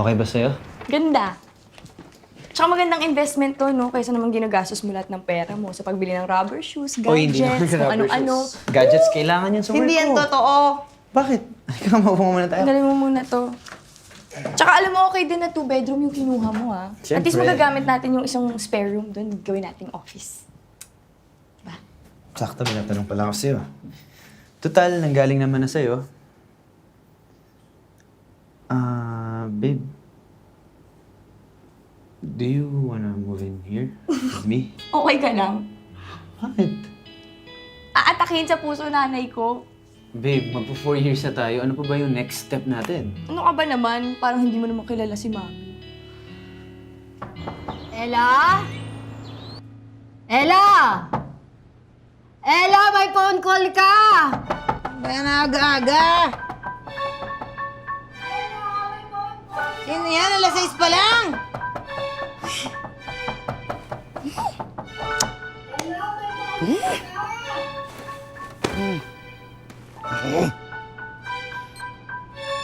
Okay ba sa'yo? Ganda. Tsaka magandang investment to, no? Kaysa naman ginagastos mo lahat ng pera mo sa pagbili ng rubber shoes, Oy, hindi naman gadgets, kung rubber ano-ano. shoes. Gadgets, kailangan yan sa work Hindi yan ko. totoo. Bakit? Halika, maupo muna tayo. Galing mo muna to. Tsaka alam mo, okay din na 2-bedroom yung kinuha mo, ha? At least Siyempre. magagamit natin yung isang spare room doon, gawin nating office. Diba? Sakto, binatanong pala ako sa'yo. Total, nanggaling naman na sa'yo. Babe. Do you wanna move in here with me? Okay ka lang? Bakit? Aatakin sa puso nanay ko. Babe, magpo 4 years na tayo. Ano pa ba yung next step natin? Ano ka ba naman? Parang hindi mo naman kilala si Mami. Ella? Ella! Ella, may phone call ka! Bayan na aga-aga. Sino yan? Alas 6 pa lang.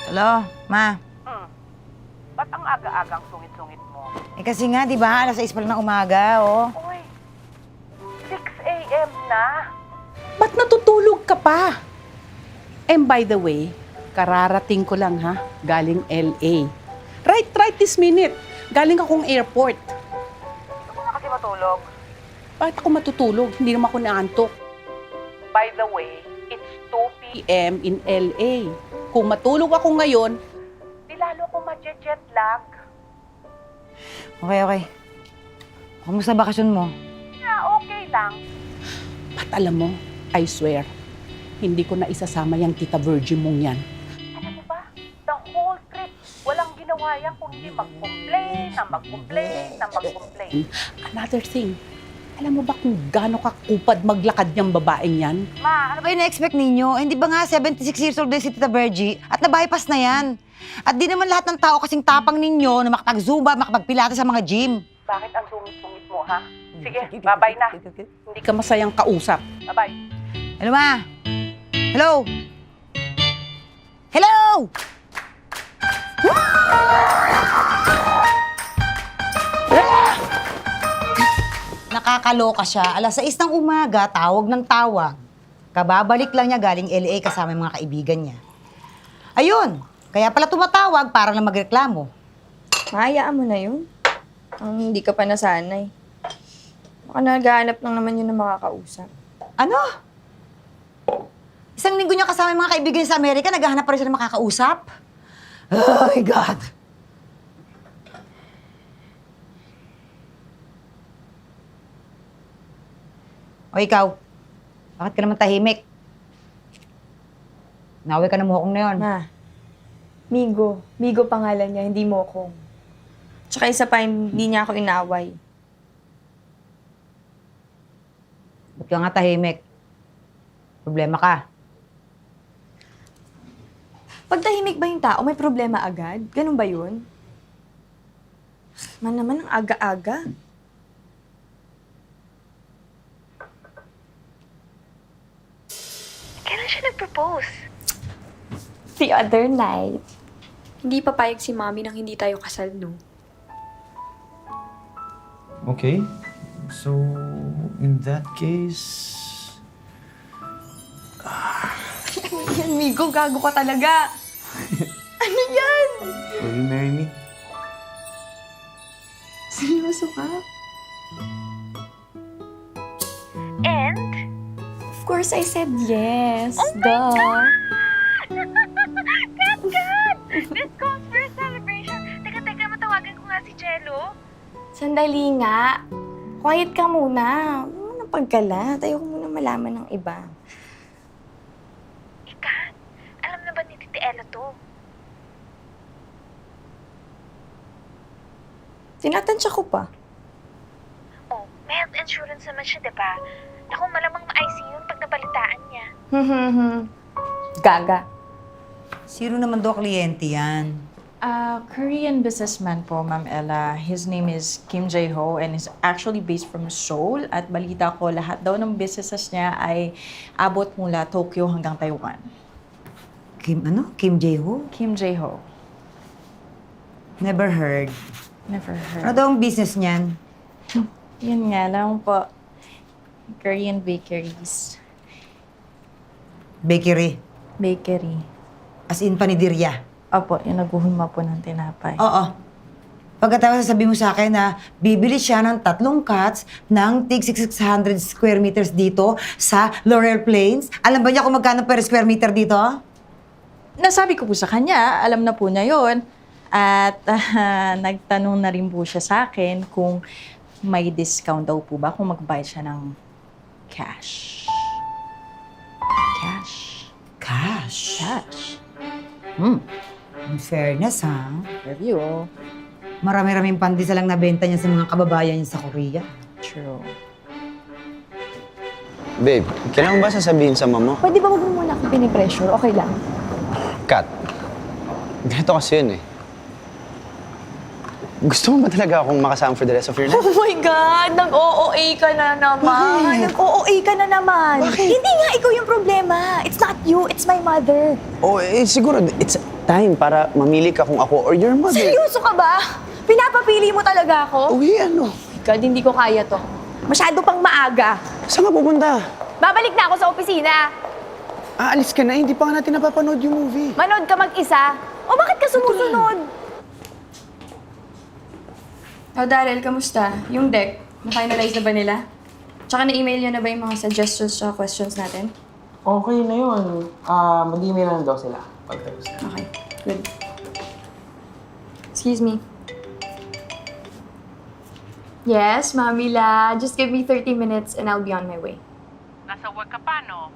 Hello, ma. Ba't ang aga-agang sungit-sungit mo? Eh kasi nga, di ba, alas 6 pa lang ng umaga, oh. Uy, 6 a.m. na. Ba't natutulog ka pa? And by the way, kararating ko lang ha, galing LA. Right this minute. Galing akong airport. Gusto mo na kasi matulog. Bakit ako matutulog? Hindi naman ako naantok. By the way, it's 2 p.m. PM in LA. Kung matulog ako ngayon, Di lalo ko ma-jet lag. Okay. Kumusta bakasyon mo? Okay lang. ba't alam mo, I swear, hindi ko na isasama yung tita Virgin mong yan. Alam mo ba, the whole trip, walang ginawa yan kung hindi mag-complain. Another thing, alam mo ba kung gaano kakupad maglakad niyang babaeng yan? Ma, Ano ba yung na-expect ninyo? Hindi ba nga 76 years old din si Tita Virgie at na-bypass na yan? At di naman lahat ng tao kasing tapang ninyo na makapag-zumba, makapag-pilates sa mga gym. bakit ang sungit-sungit mo, ha? Sige, bye-bye na. Hindi ka masayang kausap. Bye-bye. Hello, ma? Hello? Hello? Nakakaloka siya. Alas 6 ng umaga, tawag ng tawag. Kababalik lang niya galing LA kasama yung mga kaibigan niya. Ayun, kaya pala tumatawag para lang magreklamo. Mahayaan mo na yun. Ang hindi ka pa nasanay. Baka naghahanap lang naman yun na makakausap. Ano? Isang linggo niya kasama yung mga kaibigan niya sa Amerika, naghahanap pa rin siya ng makakausap? Oh my God! O ikaw, bakit ka naman tahimik? Naway ka ng mukhong na yun. Ma, Migo. Migo pangalan niya, hindi Mokong. Tsaka isa pa, hindi niya ako inaway. Ba't ka nga tahimik? Problema ka. Pag tahimik ba yung tao, may problema agad? Ganun ba yun? Man naman ang aga-aga. Kailan siya nag-propose? The other night. Hindi papayag si Mami nang hindi tayo kasal, no? Okay. So, in that case... Yan, Migo, gago ka talaga. Ano yan? Will you marry me? Seryoso ka? And? Of course, I said yes. Duh. God! This calls for a celebration. Teka, matawagan ko nga si Jello. Sandali nga. Quiet ka muna. Huwag mo nang pagkalat. Ayoko muna malaman ng iba. Ikan, alam na ba ni Titi Ella to? Tinatansya ko pa. Oh, may health insurance naman siya, diba? Naku, malamang ma-IC yun pag nabalitaan niya. Gaga. Sino naman daw kliyente yan? Korean businessman po, Ma'am Ella. His name is Kim Jae-ho and is actually based from Seoul. At balita ko, lahat daw ng businesses niya ay abot mula Tokyo hanggang Taiwan. Kim Jae-ho? Kim Jae-ho. Never heard. Never heard. Ano daw ang business niyan? Yun nga lang po. Korean bakeries. Bakery. Bakery. As in panidirya. Opo, yung naghuhulma po ng tinapay. Oo. Pagkatapos sabi mo sa akin na bibili siya ng 3 cuts ng tig 600 square meters dito sa Laurel Plains. Alam ba niya kung magkano per square meter dito? Nasabi ko po sa kanya, alam na po niya yon. At nagtanong na rin po siya sa akin kung may discount daw po ba kung magbayad siya ng cash. Cash. Cash. Cash. In fairness, ha? Review. Marami-raming pandesal lang nabenta niya sa mga kababayan niya sa Korea. True. Babe, kailangan ba sasabihin sa mama? Pwede ba huwag mo muna akong pinipressure? Okay lang. Kat, ganito kasi yun eh. Gusto mo ba talaga akong makasama for the rest of your life? Oh my God! Nag-OOA ka na naman! Bakit? Nag-OOA ka na naman! Hindi nga ikaw yung problema. It's not you, it's my mother. Oh, siguro, it's time para mamili ka kung ako or your mother. Seryoso ka ba? Pinapapili mo talaga ako? Uy, ano? God, hindi ko kaya to. Masyado pang maaga. Saan ka pupunta? Babalik na ako sa opisina. Aalis ka na, hindi pa nga natin napapanood yung movie. Manood ka mag-isa. O bakit ka sumusunod? Oh, Daryl, kamusta? Yung deck, na-finalize na ba nila? Tsaka na-email nyo na ba yung mga suggestions at questions natin? Okay na yun. Mag-email na daw sila. Pagtapos na. Okay, good. Excuse me. Yes, Mami La. Just give me 30 minutes and I'll be on my way. Nasa work ka pa, no?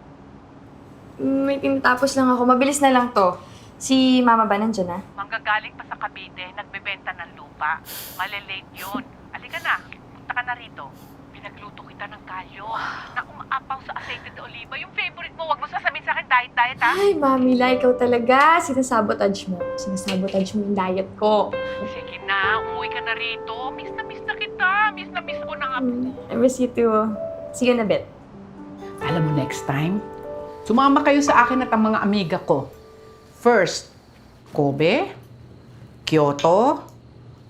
May tinatapos lang ako. Mabilis na lang to. Si Mama ba nandyan na? Manggagaling pa sa Cavite, nagbebenta ng lupa. Malilate yun. Alika na, punta ka na rito. Pinagluto kita ng kalyo na umaapaw sa aceite de oliva. Yung favorite mo, wag mo sasabihin sa akin diet, ha? Ay, Mami La, ikaw talaga. Sinasabotage mo. Sinasabotage mo yung diet ko. Sige na, umuwi ka na rito. Miss na kita. Miss na miss ko ng apo ko. I miss you too. See you in a bit. Alam mo, next time, sumama kayo sa akin at ang mga amiga ko. First, Kobe, Kyoto,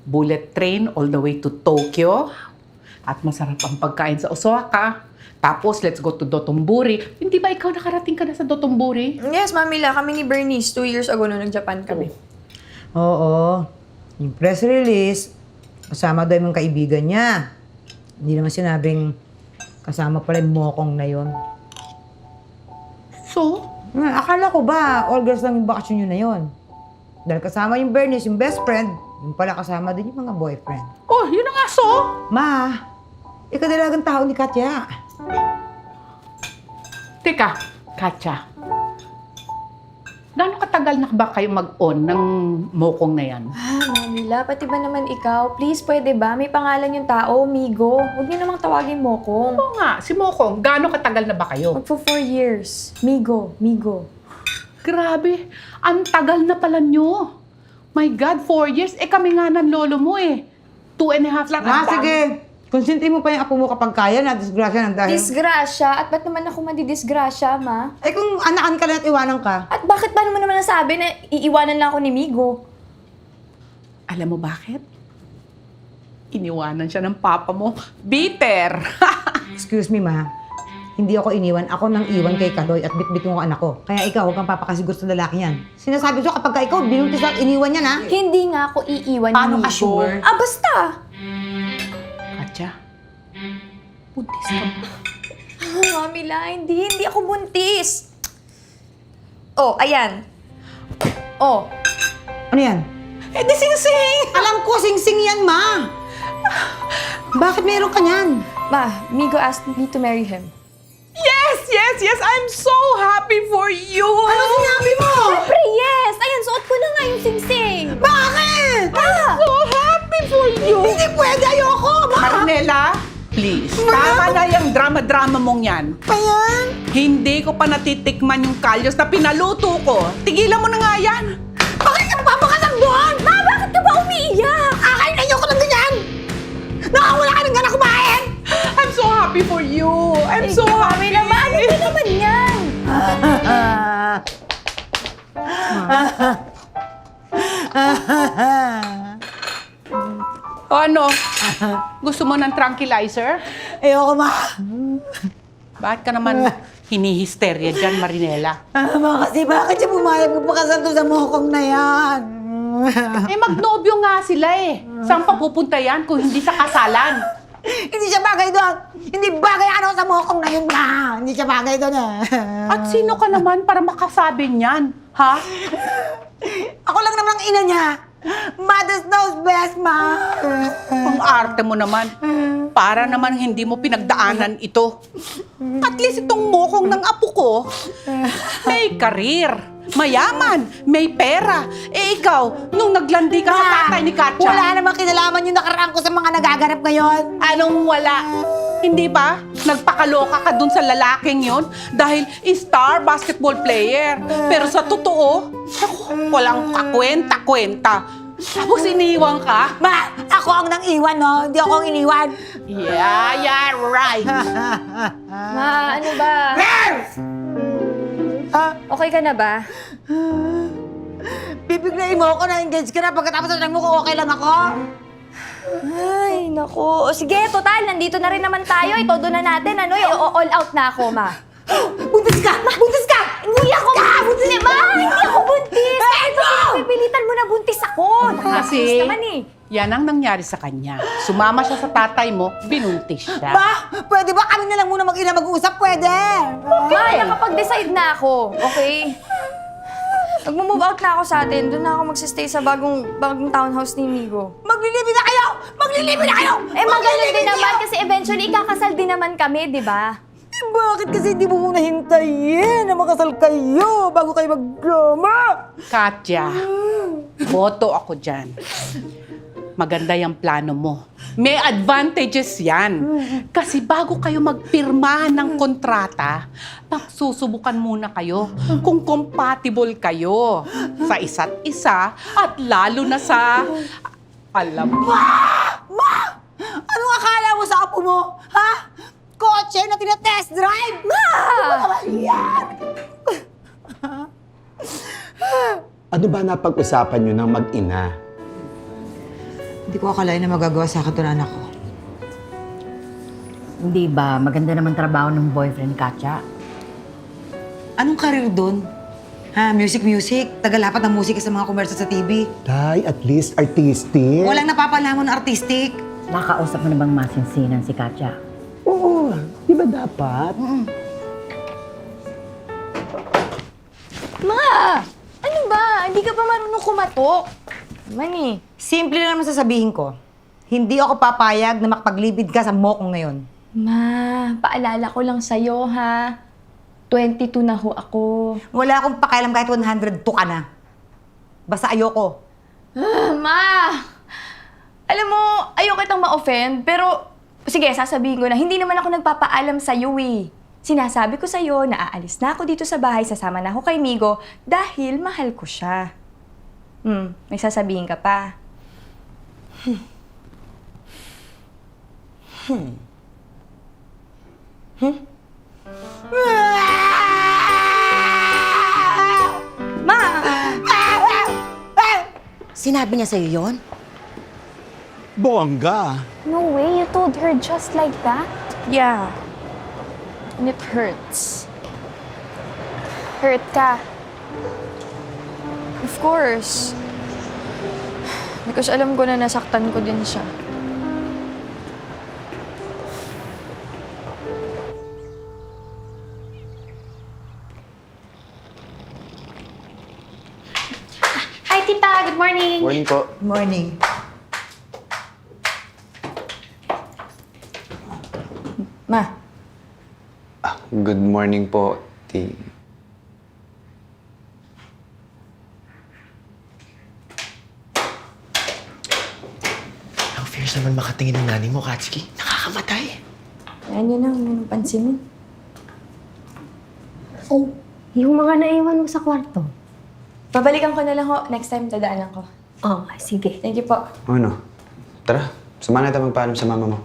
bullet train all the way to Tokyo, at masarap ang pagkain sa Osaka. Tapos, let's go to Dotonbori. Hindi ba ikaw nakarating ka na sa Dotonbori? Yes, Mami La. Kami ni Bernice 2 years ago nung nag-Japan kami. Oo. Yung press release, kasama daw yung mga kaibigan niya. Hindi naman sinabing kasama pala yung mokong na yun. So, Akala ko ba, all girls lang yung bakasyon nyo na yun? Dahil kasama yung Bernice, yung best friend, yung pala kasama din yung mga boyfriend. oh, yun na nga so. Ma, ikadalagang tao ni Katya. Teka, Katya. Gaano katagal na ba kayo mag-on ng mokong na yan? Mami La, pati ba naman ikaw? Please, pwede ba? May pangalan yung tao, Migo. Huwag niyo namang tawagin Mokong. Oo nga, si Mokong, gaano katagal na ba kayo? Magpo 4 years. Migo, Migo. Grabe, ang tagal na pala nyo. My God, 4 years. Eh kami nga ng lolo mo eh. 2.5 lang. ang dami. Sige. Konsinti mo pa yung apo mo kapag kaya na, disgrasya ng dahil. Disgrasya? At ba't naman ako madidisgrasya, Ma? Eh kung anakan ka lang at iwanan ka. At bakit ba naman nasabi na iiwanan lang ako ni Migo? Alam mo bakit? Iniwanan siya ng papa mo. Bitter! Excuse me, Ma. Hindi ako iniwan. Ako nang iwan kay Kaloy at bitbit yung anak ko. Kaya ikaw, huwag kang papakasigur sa lalaki yan. Sinasabi ko kapag ka ikaw, binuntis at iniwan yan, ha? Hindi nga ako iiwan Paano ni ka Migo. sure? Ah, basta! Katya, buntis ka ba? Oh, Mami La, hindi ako buntis. Oh, ayan. Oh, Ano yan? Eh di sing-sing! Alam ko, sing-sing yan, Ma! Bakit meron ka niyan? Ma, Migo asked me to marry him. Yes, yes, yes! I'm so happy for you! Ano sinabi mo? Siyempre, yes! Ayan, suot ko na nga yung sing-sing. Bakit? So happy for you! Hindi pwede, ayoko! Marinela, please. Tama na yung drama-drama mong yan. Ayan! Hindi ko pa natitikman yung kalyos na pinaluto ko. Tigilan mo na nga yan! Bakit ka papakasag doon? Ma, bakit ka ba umiiyak? Akain na ayoko ng ganyan! Nakawala ka ng gana kumain! I'm so happy for you! I'm so happy! Mami naman, ano ba naman yan? O ano? Gusto mo ng tranquilizer? Ayoko, ma. Bakit ka naman hinihisterya dyan, Marinela? Ma, kasi bakit siya pumayag magpakasal doon sa mokong na yan? Eh, magnobyo nga sila eh. Saan pa pupunta yan kung hindi sa kasalan? Hindi siya bagay doon. Hindi bagay ano sa mokong na yun, ma. Hindi siya bagay doon, At sino ka naman para makasabi niyan, ha? Ako lang naman ang ina niya. Mother knows best, ma. Ang arte mo naman. Para naman hindi mo pinagdaanan ito. At least itong mokong ng apo ko, may karir, mayaman, may pera. Eh ikaw, nung naglandi ka sa tatay ni Katya, Wala namang kinalaman yung nakaraan ko sa mga nagaganap ngayon. anong wala? Hindi ba? Nagpakaloka ka dun sa lalaking yon dahil star basketball player. Pero sa totoo, naku, walang kakwenta-kwenta. Tapos iniwan ka? Ma, ako ang nang iwan, no? Hindi ako ang iniwan. Yeah, right. Ma, ano ba? Okay ka na ba? Bibiglayin mo ako na engage ka na pagkatapos ng mo ko okay lang ako. Ay, naku. O sige, total, nandito na rin naman tayo. Itodo na natin, ano, all out na ako, ma. Buntis ka! Buntis ka! Hindi ako buntis! Ma, hindi ako buntis! Ito, pipilitan mo na buntis ako. Kasi, Nakakainis naman eh. yan ang nangyari sa kanya. Sumama siya sa tatay mo, binuntis siya. Ba, pwede ba kami na lang muna mag-ina mag-uusap? Pwede! Ma, nakapag-decide na ako, okay? Mag-move out na ako sa atin. Doon na ako magsistay sa bagong townhouse ni Migo. Maglilibin na kayo! Maglilibin na kayo! Eh, magaling din naman kasi eventually ikakasal din naman kami, di ba? Eh, bakit kasi hindi mo muna hintayin na makasal kayo bago kayo mag-drama? Katya, boto ako dyan. Maganda yung plano mo. May advantages yan. Kasi bago kayo magpirma ng kontrata, susubukan muna kayo kung compatible kayo sa isa't isa at lalo na sa alam mo. Ma! Anong akala mo sa apo mo? Ha? Kotse na tina-test drive? Ma! Yan! Ano ba napag-usapan nyo ng mag-ina? Hindi ko akalain na magagawa sa akin ito ng anak ko. Hindi ba? Maganda naman trabaho ng boyfriend, Katya. Anong karir doon? Ha? Music? Tagalapat ng musika sa mga komersyo sa TV? Tay, at least artistic. Walang napapalamon na artistic. Nakausap mo na bang masinsinan si Katya? Oo, di ba dapat? Ma! Ano ba? Hindi ka pa marunong kumatok. Man eh. Simple na naman sasabihin ko. Hindi ako papayag na makapaglibid ka sa mokong ngayon. Ma, paalala ko lang sa'yo, ha? 22 na ho ako. Wala akong pakialam kahit 102 ka na. Basta ayoko. Ma! Alam mo, ayoko kitang ma-offend, pero sige, sasabihin ko na, hindi naman ako nagpapaalam sa'yo eh. Sinasabi ko sa'yo na aalis na ako dito sa bahay, sasama na ako kay Migo dahil mahal ko siya. May sasabihin ka pa. Ma! Sinabi niya sa'yo yon? Bongga. No way, you told her just like that? Yeah. And it hurts. Hurt ka. Of course. Because alam ko na nasaktan ko din siya. Hi, tita. Good morning. Morning po. Morning. Ma, Good morning po, Ti. Ang fierce naman makatingin ng nanay mo, Katsuki. Nakakamatay. ayan yun lang. Anong pansin mo? Oh, yung mga naiwan mo sa kwarto. Babalikan ko na lang ho. Next time, dadaanan ko. Oh, sige. Thank you po. Ano? Tara, samahan natin magpaalam sa mama mo.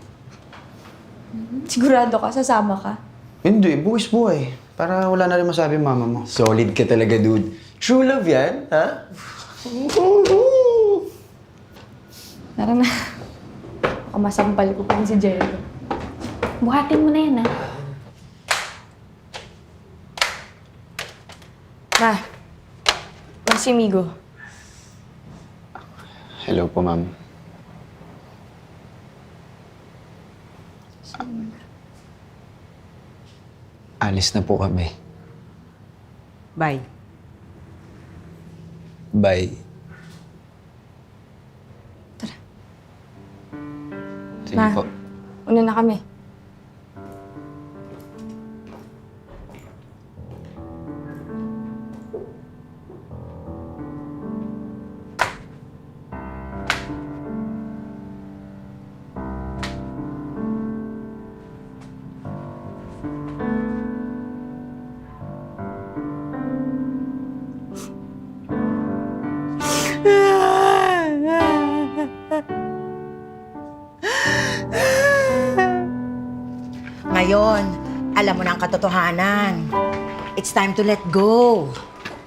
Sigurado ka? Sasama ka? Hindi, buwis buhay. Para wala na rin masabi yung mama mo. Solid ka talaga, dude. True love yan, ha? Tara na. Baka masampal ko pa rin si Jericho. Buhatin mo na yan, ha? Ma, si Migo. Hello po, ma'am. Alis na po kami. Bye. Bye. Sige Ma. po. Una na kami. Ngayon, alam mo na ang katotohanan. It's time to let go.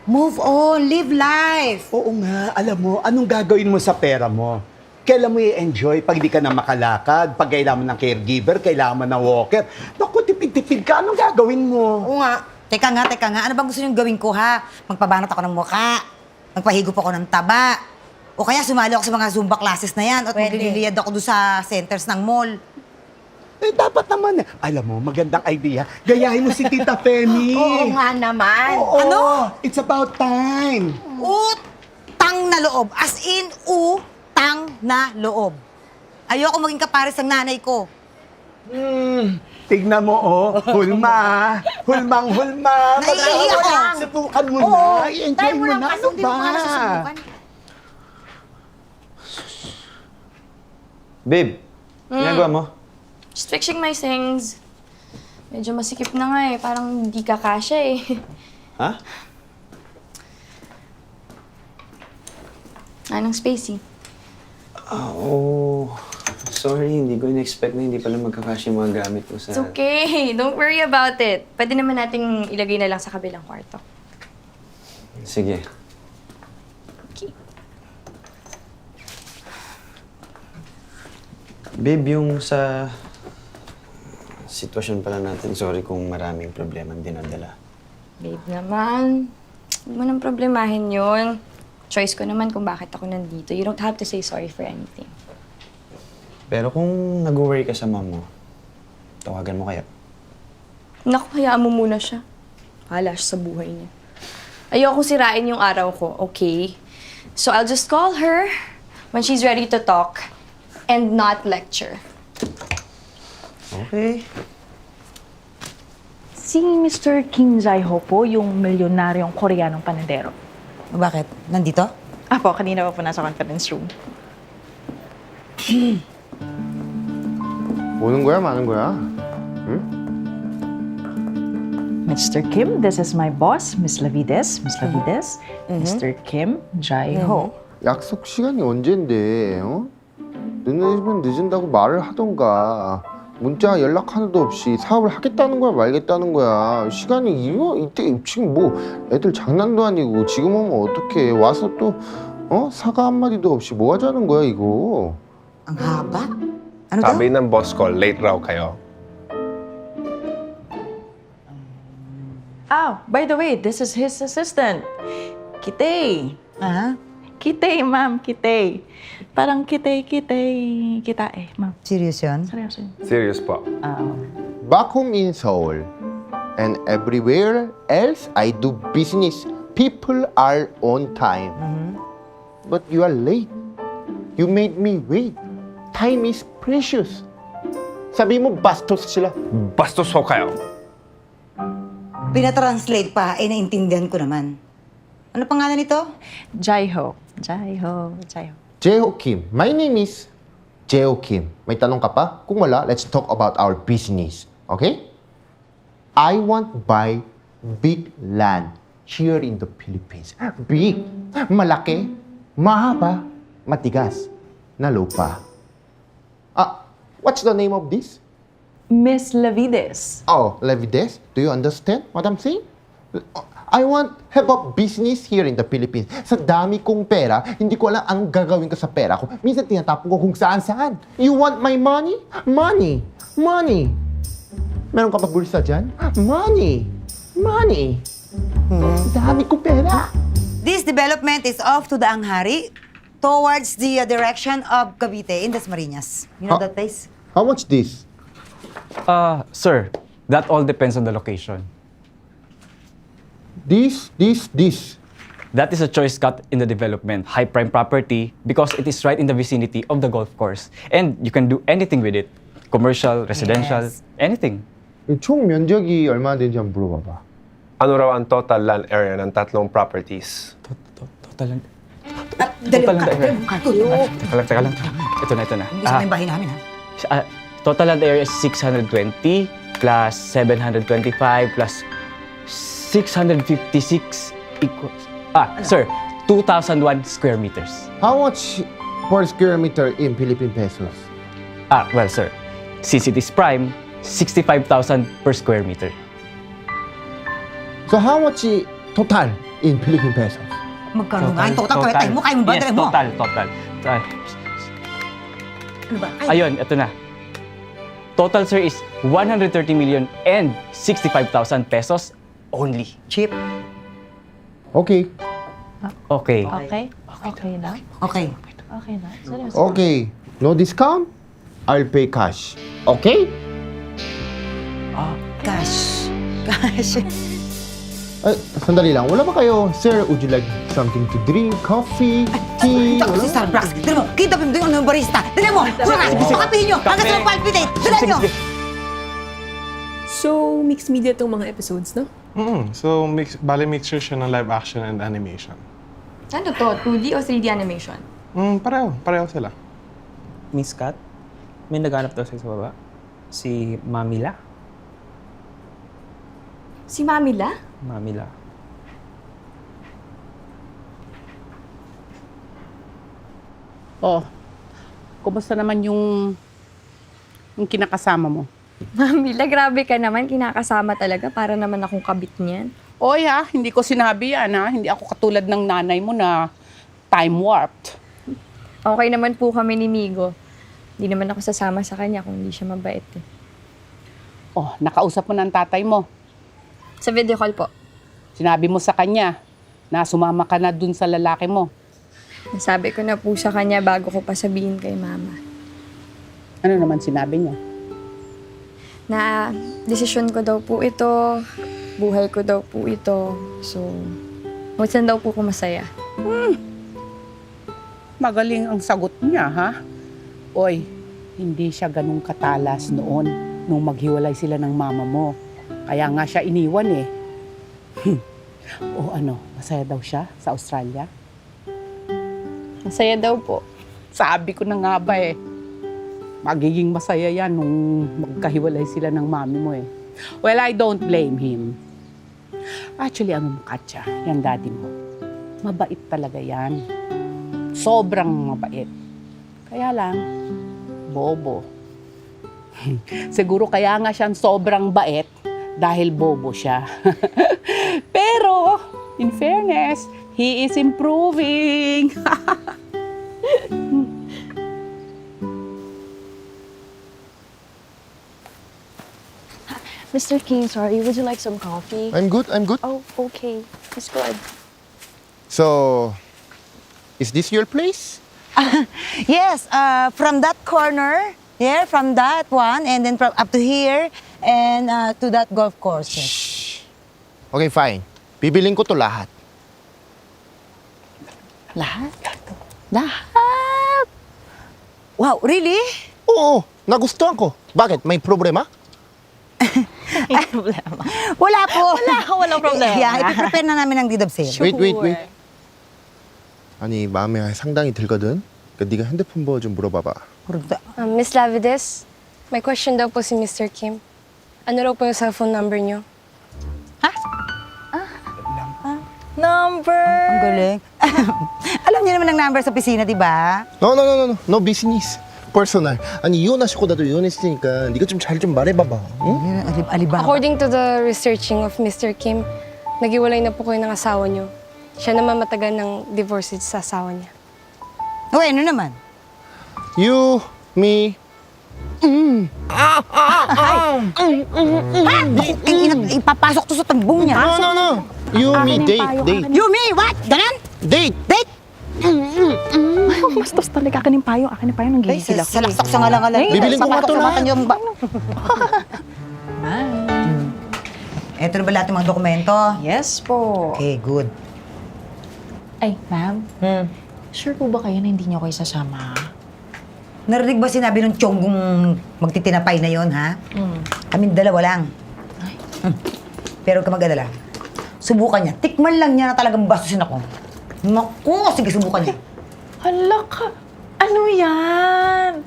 Move on, live life. Oo nga, alam mo, anong gagawin mo sa pera mo? Kailan mo i-enjoy pag di ka na makalakad? Pag kailangan mo ng caregiver, kailangan mo ng walker. Naku, tipid-tipid ka, anong gagawin mo? Oo nga. Teka nga. Ano bang gusto niyong gawin ko, ha? Magpabanat ako ng mukha. Magpahigop ako ng taba. O kaya sumali ako sa mga Zumba classes na yan at magliliyad ako doon sa centers ng mall. Eh, dapat naman. Alam mo, magandang idea. Gayahin mo si Tita Femi. Oo nga naman. Oo, Ano? it's about time. Utang na loob. As in, utang na loob. Ayoko maging kapares ng nanay ko. Tignan mo, Hulma, ah. Hulmang-hulma. Naiihi ako. Subukan mo Oo. na. I-enjoy Try mo lang, na. kaso Ano hindi mo ba? nga nasusubukan. Babe, ginagawa mo? Just fixing my things. Medyo masikip na nga eh. Parang hindi ka kasya eh. Ha? Anong spacey? Oh, sorry. Hindi ko in-expect na hindi pala magkakasya yung mga gamit mo sa... It's okay. Don't worry about it. Pwede naman nating ilagay na lang sa kabilang kwarto. Sige. Okay. Babe, yung sa sitwasyon pala natin, sorry kung maraming problema ang dinadala. Babe naman, huwag mo nang problemahin yun. Choice ko naman kung bakit ako nandito. You don't have to say sorry for anything. Pero kung nag-worry ka sa mom mo, tawagan mo kaya. Naku, hayaan mo muna siya. Hala siya sa buhay niya. Ayoko sirain yung araw ko, okay? So I'll just call her when she's ready to talk and not lecture. Okay. Si Mr. Kim Jae-ho po, yung milyonaryong Koreanong panadero. Bakit? Nandito? Apo, kanina pa po nasa conference room. 오는 거야, 마는 거야? Mr. Kim, this is my boss, Miss Lavides. Miss Lavides, Mr. Kim Jae-ho. 약속 시간이 언젠데, 어? 늦으면 늦은다고 말을 하던가. 문자 연락 하나도 없이 사업을 하겠다는 거야, 말겠다는 거야. 시간이 이때 지금 뭐 애들 장난도 아니고 지금 오면 어떡해. 와서 또 사과 한마디도 없이 뭐 하자는 거야, 이거. Ang haba? Ano daw? Sabi ng boss ko, late raw kayo. Ah, by the way, this is his assistant. Kitay. Ah? Kitay, ma'am, kitay. Parang kita ma'am. Serious yun? Seryoso yun. Serious po. Back home in Seoul and everywhere else I do business. People are on time. But you are late. You made me wait. Time is precious. Sabi mo, bastos sila. Bastos ho kayo. Pinatranslate pa, naintindihan ko naman. Ano pangalan nito? Jae-ho. Jae-ho Kim. My name is Jae-ho Kim. May tanong ka pa? Kung wala, let's talk about our business. Okay? I want to buy big land here in the Philippines. Big. Malaki. Mahaba. Matigas. Na lupa. What's the name of this? Miss Lavides. Oh, Levides. Do you understand what I'm saying? I want have a business here in the Philippines. Sa dami kong pera, hindi ko alam ang gagawin ko sa pera ko. Minsan tinatapon ko kung saan-saan. You want my money? Money! Money! Meron ka pa bulsa dyan? Money! Money! Dami kong pera! This development is off to the Anghari towards the direction of Cavite in Dasmariñas. You know that place? How much this? Sir, that all depends on the location. This. That is a choice cut in the development, high prime property, because it is right in the vicinity of the golf course. And you can do anything with it. Commercial, residential, Yes. anything. 총 면적이 얼마나 되는지 한번 물어봐봐. Ano raw ang total land area ng tatlong properties? Total lang. Dali Total ka. land area. Tuyo. Teka lang. Ito na. Hindi sa may bahay namin, ha? Total land area is 620 plus 725 plus 656 equals... Sir, 2,001 square meters. How much per square meter in Philippine pesos? Well, sir, since it is prime, 65,000 per square meter. So how much total in Philippine pesos? Magkano nga? Total, kaya mo, kaya mo ba? Yes, Dali mo. total. Ano ba? Ayun, ito na. Total, sir, is 130 million and 65,000 pesos only. Cheap. Okay. Okay. Okay? Okay na? Okay. Okay na? Seryoso? Okay. No discount? I'll pay cash. Okay? Cash. Cash. Ay, sandali lang. Wala ba kayo, sir, would you like something to drink? Coffee? Tea? Ito si Starbucks. Dali mo. Kita mo yung barista. Dali mo. Pura nga. Pakapihin nyo. Hanggang sa mag-palpitate. Dali nyo. So, mixed media tong mga episodes, no? So, bale mixture siya ng live action and animation. Ano to? 2D o 3D animation? Pareho sila. Miss Kat, may naghanap daw sa'yo sa baba. Si Mamila. Si Mamila? Mamila. Oh, kumusta naman yung kinakasama mo? Mamila, grabe ka naman. Kinakasama talaga. Para naman akong kabit niyan. Oy ha, hindi ko sinabi yan ha. Hindi ako katulad ng nanay mo na time warped. Okay naman po kami ni Migo. Hindi naman ako sasama sa kanya kung hindi siya mabait eh. Oh, nakausap mo ng tatay mo. Sa video call po. Sinabi mo sa kanya na sumama ka na dun sa lalaki mo. Nasabi ko na po sa kanya bago ko pa sabihin kay Mama. Ano naman sinabi niya? Na desisyon ko daw po ito, buhay ko daw po ito. So, saan daw po ko masaya. Magaling ang sagot niya, ha? Oy, hindi siya ganun katalas noon nung maghiwalay sila ng mama mo. Kaya nga siya iniwan eh. O ano, masaya daw siya sa Australia? Masaya daw po. Sabi ko na nga ba eh. Magiging masaya yan nung magkahiwalay sila ng mami mo eh. Well, I don't blame him. Actually, ano mo, Katya, yung daddy mo, mabait talaga yan. Sobrang mabait. Kaya lang, bobo. Siguro kaya nga siyang sobrang bait dahil bobo siya. Pero, in fairness, he is improving. Mr. King, sorry. Would you like some coffee? I'm good. Oh, okay. That's good. So, is this your place? Yes, from that corner, here, from that one, and then from up to here, and to that golf course. Yes. Okay, fine. Bibiling ko to lahat. Lahat? Lahat? Wow, really? Oo, nagustuhan ko. Bakit? May problema? May problema. Wala po. Walang problema. Yeah, ipiprepare na namin ang deed of sale. Wait. 아니, 마음에 상당히 들거든? 네가 핸드폰 번호 좀 물어봐봐. Miss Lavides, may question daw po si Mr. Kim. Ano raw po yung cellphone number niyo? Number! Ang galing. Alam niyo naman ang number sa opisina, di ba? No business. Personal. 아니, 이혼하시고 나도 이혼했으니까 네가 좀 잘 좀 말해봐봐. 응? Alibaba. According to the researching of Mr. Kim, Nagiwalay na po kayo ng asawa niyo. Siya naman matagal ng divorce sa asawa niya. O, ano naman? You, me, Ipapasok to sa tagbong niya. No. You, me, date. You, me, what? Ganon? Date! Bastos talaga. Akin yung payo. Akin yung payo. Nang Ay, gigil ako. salaksak sa ngalang-ngalang. Bibiling ko nga to na. Eto na ba lahat ng mga dokumento? Yes po. Okay, good. Ay, ma'am. Sure po ba kayo na hindi niyo kayo sasama? Narinig ba sinabi ng tiyonggong magtitinapay na yon, ha? Kaming dalawa lang. Pero huwag ka mag-alala. Subukan niya. Tikman lang niya na talagang bastusin ako. Naku, sige, subukan niya. Hala ka. Ano yan?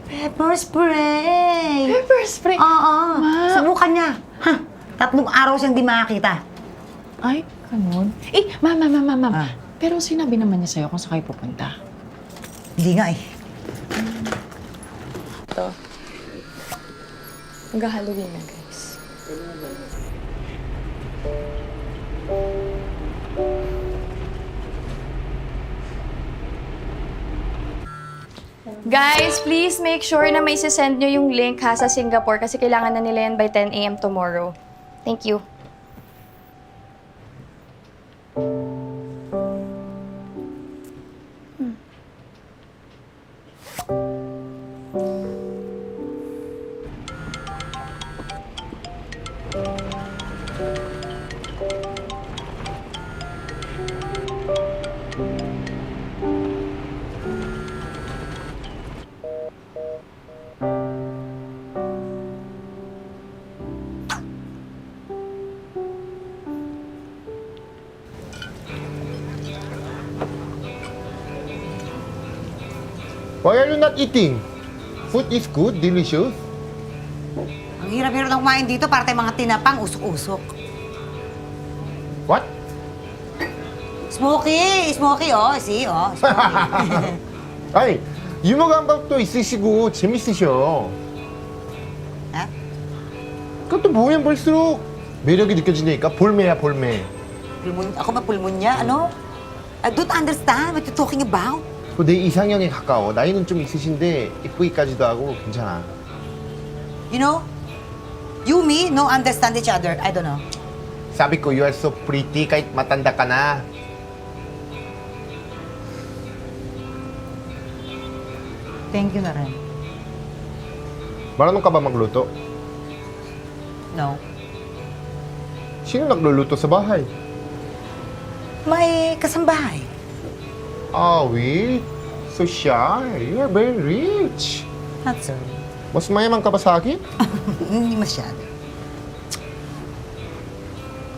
Pepper spray. Pepper spray? Oo. Ma. Subukan niya. Ha? 3 araw siyang di makakita. Ay, ganun. Eh, ma'am. Ah. Pero sinabi naman niya sa'yo kung saan kayo pupunta. Hindi nga eh. Ito. Mag-Halloween na, guys. Guys, please make sure na may send nyo yung link ha sa Singapore kasi kailangan na nila yan by 10 a.m. tomorrow. Thank you. Why are you not eating? Food is good, delicious. Ang hirap-hirap na kumain dito para tayong mga tinapang usok-usok. What? Smoky, oh. See, oh. 아니, 유머 감각도 있으시고 재밌으셔. 아? 그것도 보면 볼수록 매력이 느껴지니까 볼매야, 볼매. Ako ba pulmonya? Ano? I don't understand what you're talking about. 내 이상형에 가까워. 나이는 좀 있으신데 이쁘기까지도 하고 괜찮아. You know, you, me, no understand each other. I don't know. Sabi ko, you are so pretty kahit matanda ka na. Thank you na rin. Marunong ka ba magluto? No. Sino nagluluto sa bahay? May kasambahay. Ah, wait. So shy. You are very rich. Not so. Mas mayaman ka ba sa akin? Hindi masyado.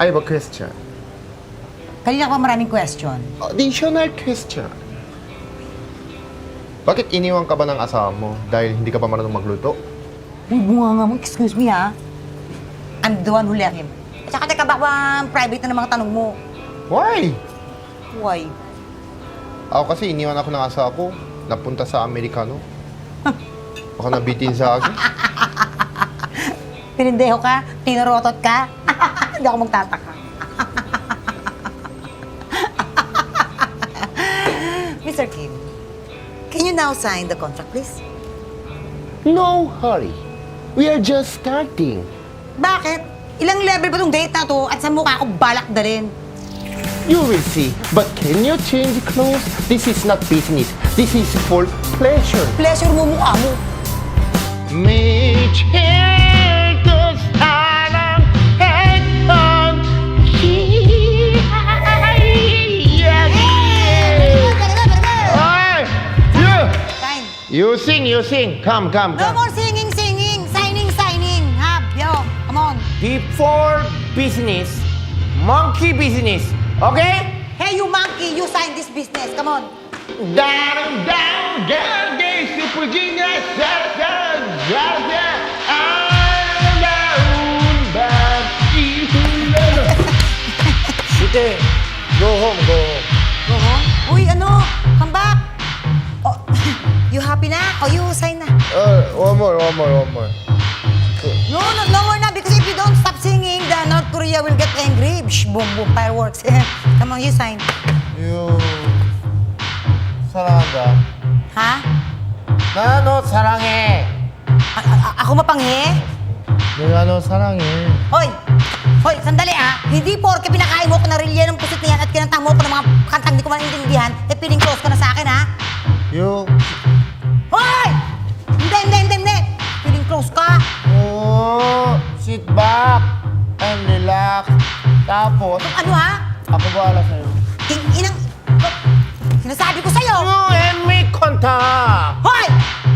I have a question. Kanina ka pa maraming question. Additional question. Bakit iniwan ka ba ng asawa mo dahil hindi ka pa marunong magluto? Uy, bunga mo. Excuse me, ha? I'm the one who left him. At saka, teka, baka private na ng mga tanong mo. Why? Why? Ako kasi iniwan ako ng asawa ko. Napunta sa Amerikano. Baka nabitin sa akin. Pinindeho ka? Tinorotot ka? Hindi ako magtataka. Mr. Kim, can you now sign the contract, please? No hurry. We are just starting. Bakit? Ilang level ba tong date na to at sa mukha ko balak dalhin? You will see. But can you change clothes? This is not business. This is for pleasure. Pleasure mo mukha mo. 미칠 듯 사랑했던 Sign. You sing. Come. No more singing. Signing. Yo, come on. Before business, monkey business. Okay? Hey, you monkey, you sign this business. Come on. Down, super genius, Ite, go home. Go home. Uy, ano? Come back. Oh, you happy na? O you sign na? One more. No more na because if you don't stop singing, the North Korea will get angry. Shh, boom, boom, fireworks. Come on, you sign. 사랑한다. Ha? 나 너 사랑해. Ako mapanghe? 내가 너 사랑해. Hoy! Hoy, sandali Hindi porke pinakain mo ko na rilya ng pusit na yan at kinanta mo ko ng mga kantang di ko maintindihan, feeling close ka na sa akin, ha? You. Hoy! Hindi! Feeling close ka. Oh, sit back and relax. Tapos, Ano, ha? ako bahala sa'yo. Inang... Sinasabi ko sa'yo! You and me contact. Hoy!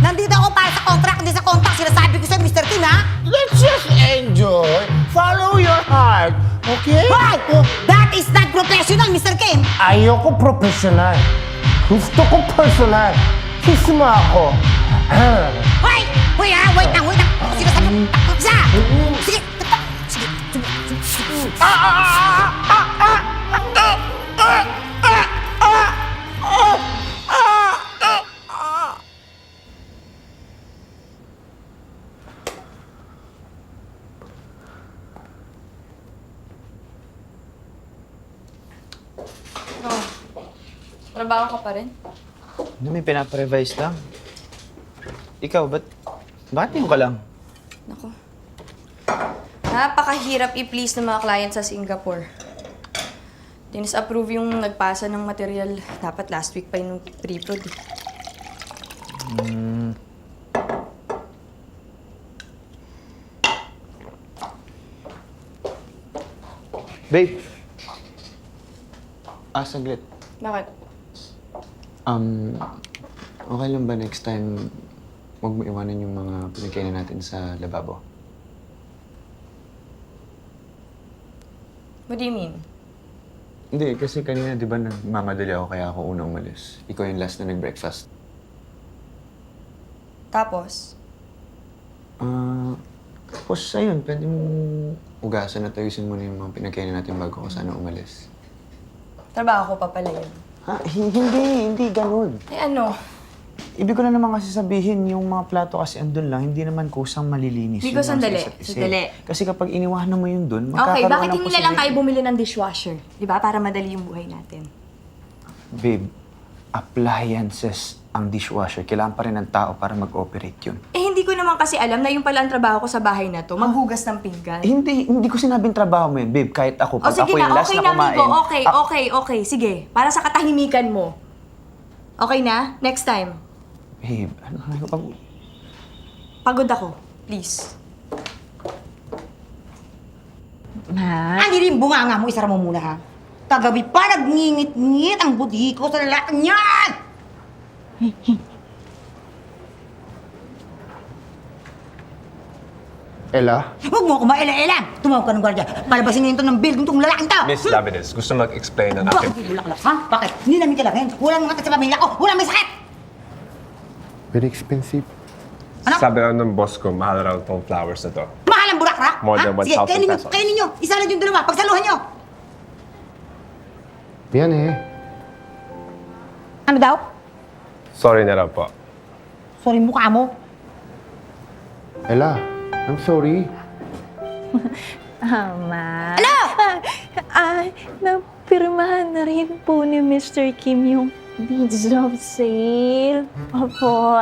Nandito ako para sa contract, hindi sa contact. Sinasabi ko sa'yo, Mr. Kim, ha? Let's just enjoy. Follow your heart. Okay? Hoy! That is not professional, Mr. Kim! Ayoko professional. Gusto ko personal. Kiss mo ako. Hoy! Hoy, wait lang! Sinasabi ko, isa! Sige! Trabaho ka pa rin? Ano, may pinapa-revise lang. Ikaw, bakit ngayon ka lang? Nako. Napakahirap i-please ng mga client sa Singapore. Dinis-approve yung nagpasa ng material. Dapat last week pa yung pre-prod. Babe. Saglit. Bakit? Okay lang ba next time huwag mo iwanan yung mga pinagkainan natin sa lababo? What do you mean? Hindi, kasi kanina di ba nagmamadali ako kaya ako unang umalis. Ikaw yung last na nag-breakfast. Tapos? Tapos ayun, pwede mong ugasan at ayusin mo na yung mga pinagkainan natin bago ako sana umalis. Trabaho ko pa pala yun. Ha? Hindi ganun. Eh ano? Ibig ko na naman kasi sabihin, yung mga plato kasi andun lang, hindi naman kusang malilinis. Hindi ko yun lang sa sandali. isa't isa. Sandali. Kasi kapag iniwanan mo yun dun, Okay, magkakaroon bakit ng hindi na lang posibilidad- kayo bumili ng dishwasher? Di ba? Para madali yung buhay natin. Babe, appliances ang dishwasher. Kailangan pa rin ng tao para mag-operate yun. Eh, hindi ko naman kasi alam na yung pala ang trabaho ko sa bahay na to, maghugas ng pinggan. Hindi ko sinabing trabaho mo yun, babe. Kahit ako, O pag sige ako yung na, last okay na na, kumain... amigo. Okay. Sige, para sa katahimikan mo. Okay na? Next time. Babe, ano pag... Pagod ako. Please. Ano rin bunganga mo, isara mo muna, ha? Kagabi pa nagngingit-ngit ang budhi ko sa lalaki niyan! Ella? Huwag mo ako maela-ela! Tumawag ka ng gwardiya. Palabasin ngayon to ng building tong lalaking to! Miss Lavides, gusto mag-explain ng Bakit hindi bulaklak, ha? Bakit? Hindi namin kailangan. Kulang mga sa pamilya ko. Kulang may sakit! Very expensive. Ano? Sabi lang ng boss ko, mahal raw tong flowers na to. Mahal ang bulaklak! More ha? than Sige, 1,000 kainin nyo, pesos. kainin nyo! Isalad yung dalawa, pagsaluhan nyo! 미안해. Ano daw? Sorry na raw po. Sorry, mukha mo. Ella, I'm sorry. Ma. Ano? Napirmahan na rin po ni Mr. Kim yung deeds of sale. Opo.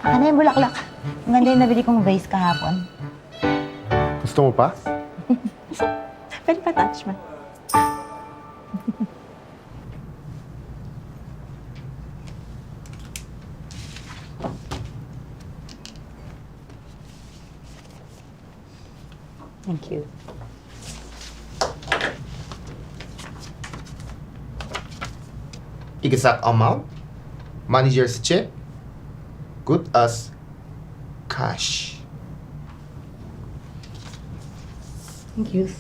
Ano yung bulaklak? Ang ganda yung nabili kong vase kahapon. Gusto mo pa? Pwede pa touch mo. Thank you. Exact amount, manager's check, good as cash. Thank you.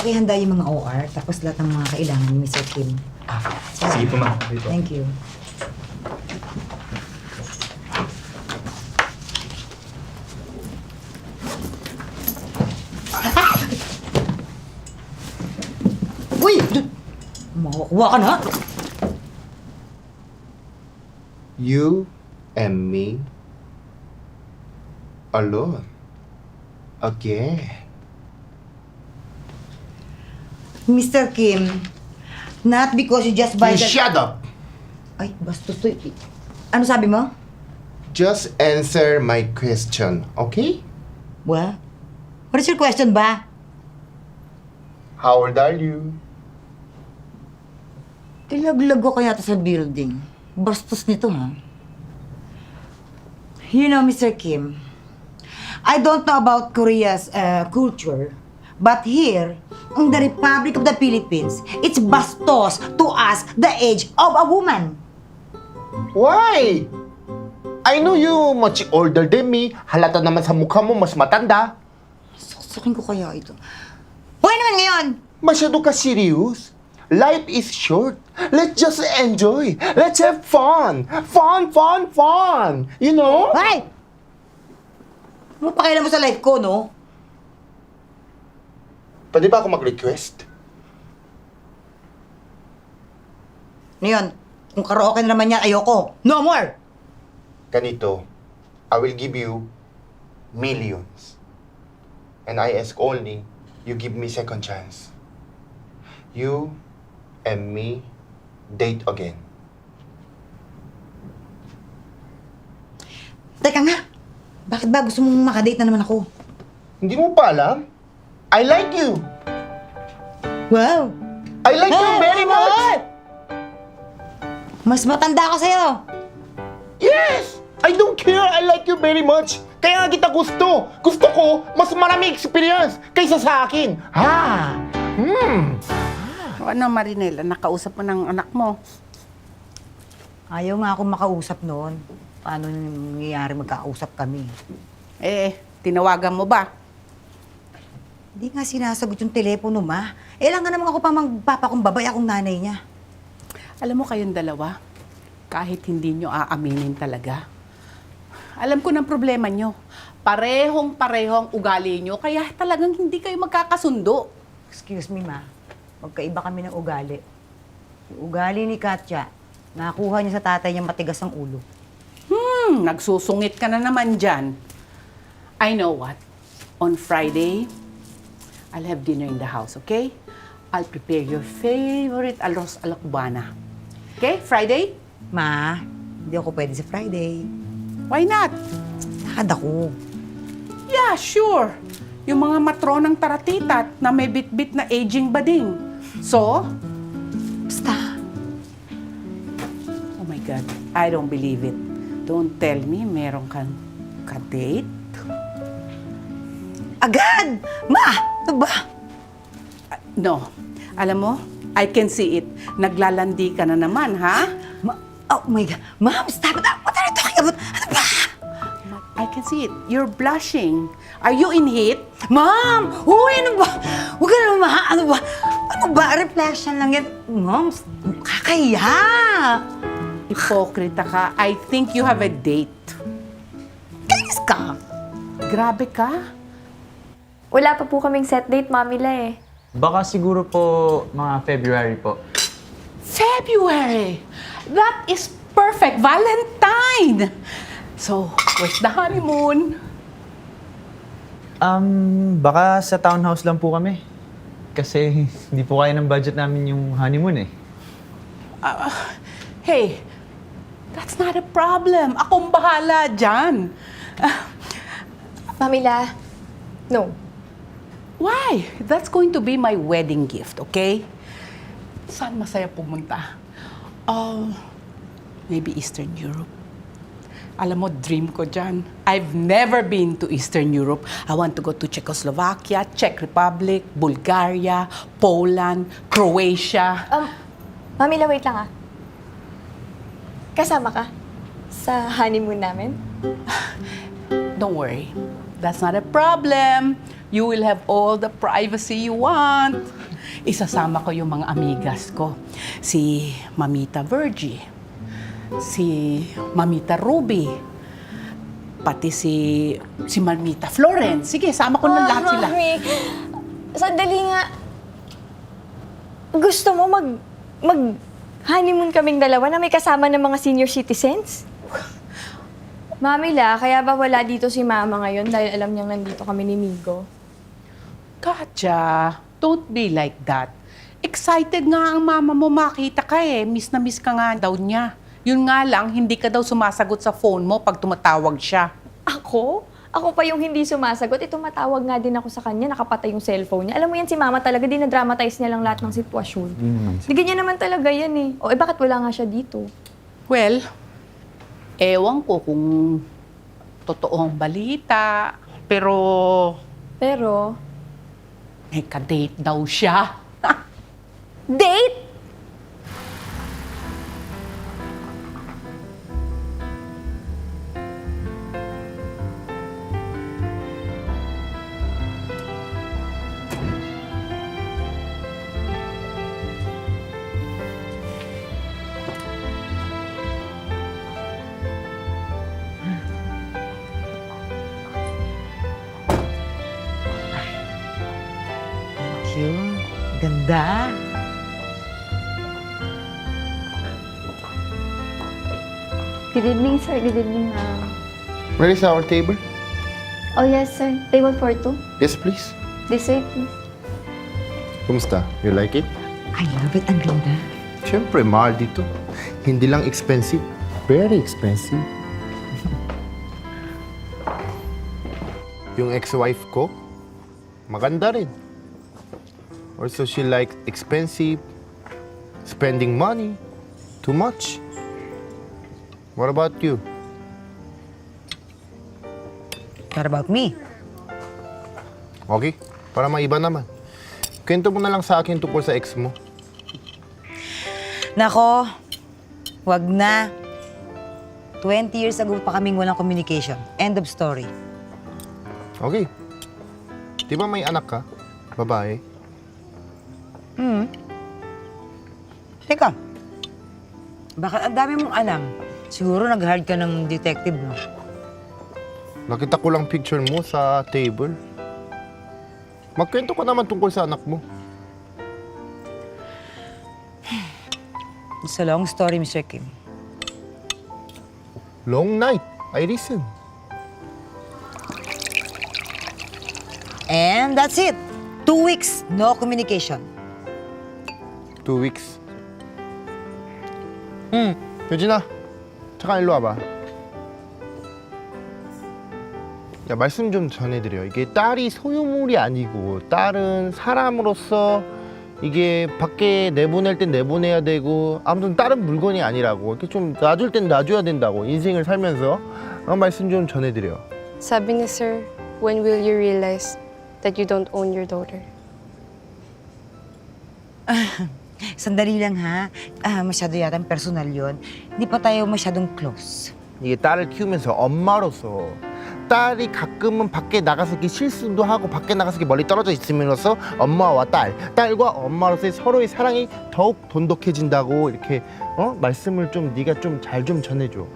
Pakihanda yung mga OR, tapos lahat ng mga kailangan ni Mr. Kim. Sige po, ma'am. Thank you. Uy! Makakuha ka na? You and me alone. Again. Mr. Kim, not because you just buy You the... shut up! Ay, bastos to. Ano sabi mo? Just answer my question, okay? What? What is your question ba? How old are you? Ilaglag ko kaya sa building. Bastos nito, ha? You know, Mr. Kim, I don't know about Korea's culture, but here, in the Republic of the Philippines, it's bastos to ask the age of a woman. Why? I know you much older than me. Halata naman sa mukha mo, mas matanda. Saksakin ko kaya ito. Hoy naman ngayon! Masyado ka serious? Life is short. Let's just enjoy. Let's have fun. Fun, fun, fun. You know? Hoy! Ano pakialam mo sa life ko, no? Pwede ba ako mag-request? Ngayon, kung karaoke na naman yan, ayoko. No more! Ganito, I will give you millions. And I ask only, you give me second chance. You and me date again. Teka nga, bakit ba gusto mong makadate na naman ako? Hindi mo pa alam? I like you. Wow! I like you very much. Mas matanda ako sa'yo. Yes! I don't care. I like you very much. Kaya nga kita gusto. Gusto ko, mas marami experience kaysa sa akin. Ha? Ano, Marinela, nakausap mo ng anak mo? Ayaw nga akong makausap noon. Paano nangyayari magkausap kami? Tinawagan mo ba? Hindi nga sinasagot yung telepono, ma. Lang nga naman ako pa magpapakumbabay akong nanay niya. Alam mo kayong dalawa, kahit hindi nyo aaminin talaga, alam ko ng problema nyo. Parehong-parehong ugali nyo, kaya talagang hindi kayo magkakasundo. Excuse me, ma. Magkaiba kami ng ugali. Yung ugali ni Katya, nakuha niya sa tatay niya matigas ang ulo. Nagsusungit ka na naman dyan. I know what? On Friday, I'll have dinner in the house, okay? I'll prepare your favorite arroz a la cubana. Okay? Friday? Ma, hindi ako pwede sa Friday. Why not? Lakad ako. Yeah, sure. Yung mga matronang taratitat na may bit-bit na aging bading. So? Basta. Oh my God, I don't believe it. Don't tell me meron kang ka-date? Agad! Ma! Ano ba? No. Alam mo, I can see it. Naglalandi ka na naman, ha? Oh my God. Ma'am, stop it. What are you talking about? Ano ba? I can see it. You're blushing. Are you in heat? Ma'am! Uy, ano ba? Huwag ka naman ano ba? Ano ba? Reflection lang yan. Ma'am, kakaya! Hipokrita ka. I think you have a date. Kainis ka! Grabe ka. Wala pa po kaming set date, Mamila eh. Baka siguro po mga February po. February! That is perfect. Valentine! So, where's the honeymoon? Baka sa townhouse lang po kami. Kasi hindi po kaya ng budget namin yung honeymoon eh. Hey, that's not a problem. Akong bahala dyan. Mamila, no. Why? That's going to be my wedding gift, okay? Saan masaya pumunta? Maybe Eastern Europe. Alam mo, dream ko dyan. I've never been to Eastern Europe. I want to go to Czechoslovakia, Czech Republic, Bulgaria, Poland, Croatia. Mamila, wait lang ah. Kasama ka sa honeymoon namin? Don't worry. That's not a problem. You will have all the privacy you want. Isasama ko yung mga amigas ko. Si Mamita Virgie, si Mamita Ruby, pati si Mamita Florence. Sige, sama ko na lahat sila. Mami, sandali nga. Gusto mo honeymoon kaming dalawa na may kasama ng mga senior citizens. Mami la, kaya ba wala dito si Mama ngayon dahil alam niyang nandito kami ni Migo? Katya, don't be like that. Excited nga ang mama mo makita ka eh. Miss na miss ka nga daw niya. Yun nga lang, hindi ka daw sumasagot sa phone mo pag tumatawag siya. Ako? Ako pa yung hindi sumasagot. Tumatawag nga din ako sa kanya, nakapatay yung cellphone niya. Alam mo yan, si Mama talaga, dinadramatize niya lang lahat ng sitwasyon. Hindi ganyan naman talaga yan eh. O bakit wala nga siya dito? Well, ewan ko kung totoo ang balita, pero Pero, may ka-date daw siya. date? Cute. Ganda. Good evening, sir. Good evening, ma'am. Where is our table? Oh, yes, sir. Table for two. Yes, please. This way, please. Kumusta? You like it? I love it. Ang ganda. Siyempre, mahal dito. Hindi lang expensive. Very expensive. Yung ex-wife ko, maganda rin. Also, she likes expensive, spending money, too much. What about you? What about me? Okay, para maiba naman. Kwento mo na lang sa akin tungkol sa ex mo. Nako, wag na. 20 years ago pa kaming walang communication. End of story. Okay. Di ba may anak ka? Babae? Teka, bakit ang dami mong alam? Siguro nag-hard ka ng detective, no? Nakita ko lang picture mo sa table. Magkwento ka naman tungkol sa anak mo. It's a long story, Mr. Kim. Long night. I listen. And that's it. 2 weeks, no communication. 2 weeks. 효진아, 잠깐 일로 와봐. 야, 말씀 좀 전해드려. 이게 딸이 소유물이 아니고 딸은 사람으로서 이게 밖에 내보낼 땐 내보내야 되고 아무튼 딸은 물건이 아니라고. 이렇게 좀 놔줄 땐 놔줘야 된다고. 인생을 살면서 말씀 좀 전해드려. Sabi ni sir, when will you realize that you don't own your daughter? Sandali lang, ha? Masyado yatang personal yon. Hindi pa tayo masyadong close. 이게 딸을 키우면서 엄마로서 딸이 가끔은 밖에 나가서 이렇게 실수도 하고 밖에 나가서 이렇게 멀리 떨어져 있음으로써 엄마와 딸과 엄마로서의 서로의 사랑이 더욱 돈독해진다고 이렇게 말씀을 좀 네가 좀 잘 좀 전해줘.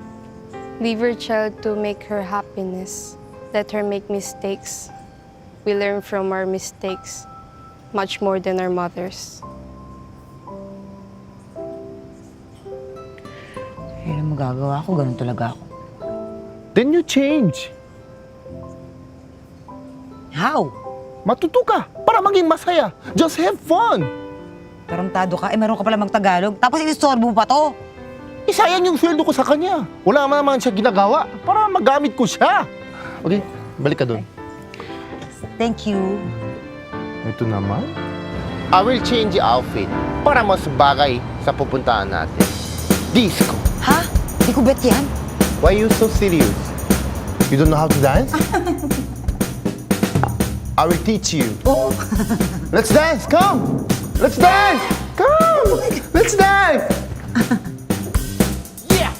Leave your child to make her happiness. Let her make mistakes. We learn from our mistakes much more than our mothers. Ano magagawa ko? Ganun talaga ako. Then you change. How? Matuto ka para maging masaya. Just have fun. Tarantado ka. Meron ka pala mag-Tagalog. Tapos inistorbo mo pa to. Isayang yung sweldo ko sa kanya. Wala naman siya ginagawa para magamit ko siya. Okay, balik ka doon. Thank you. Ito naman. I will change the outfit para mas bagay sa pupuntahan natin. Disco. Ha? Di ko bet yan. Why you so serious? You don't know how to dance? I will teach you. Oh. Let's dance, come! Let's dance! Come! Let's dance! Yeah!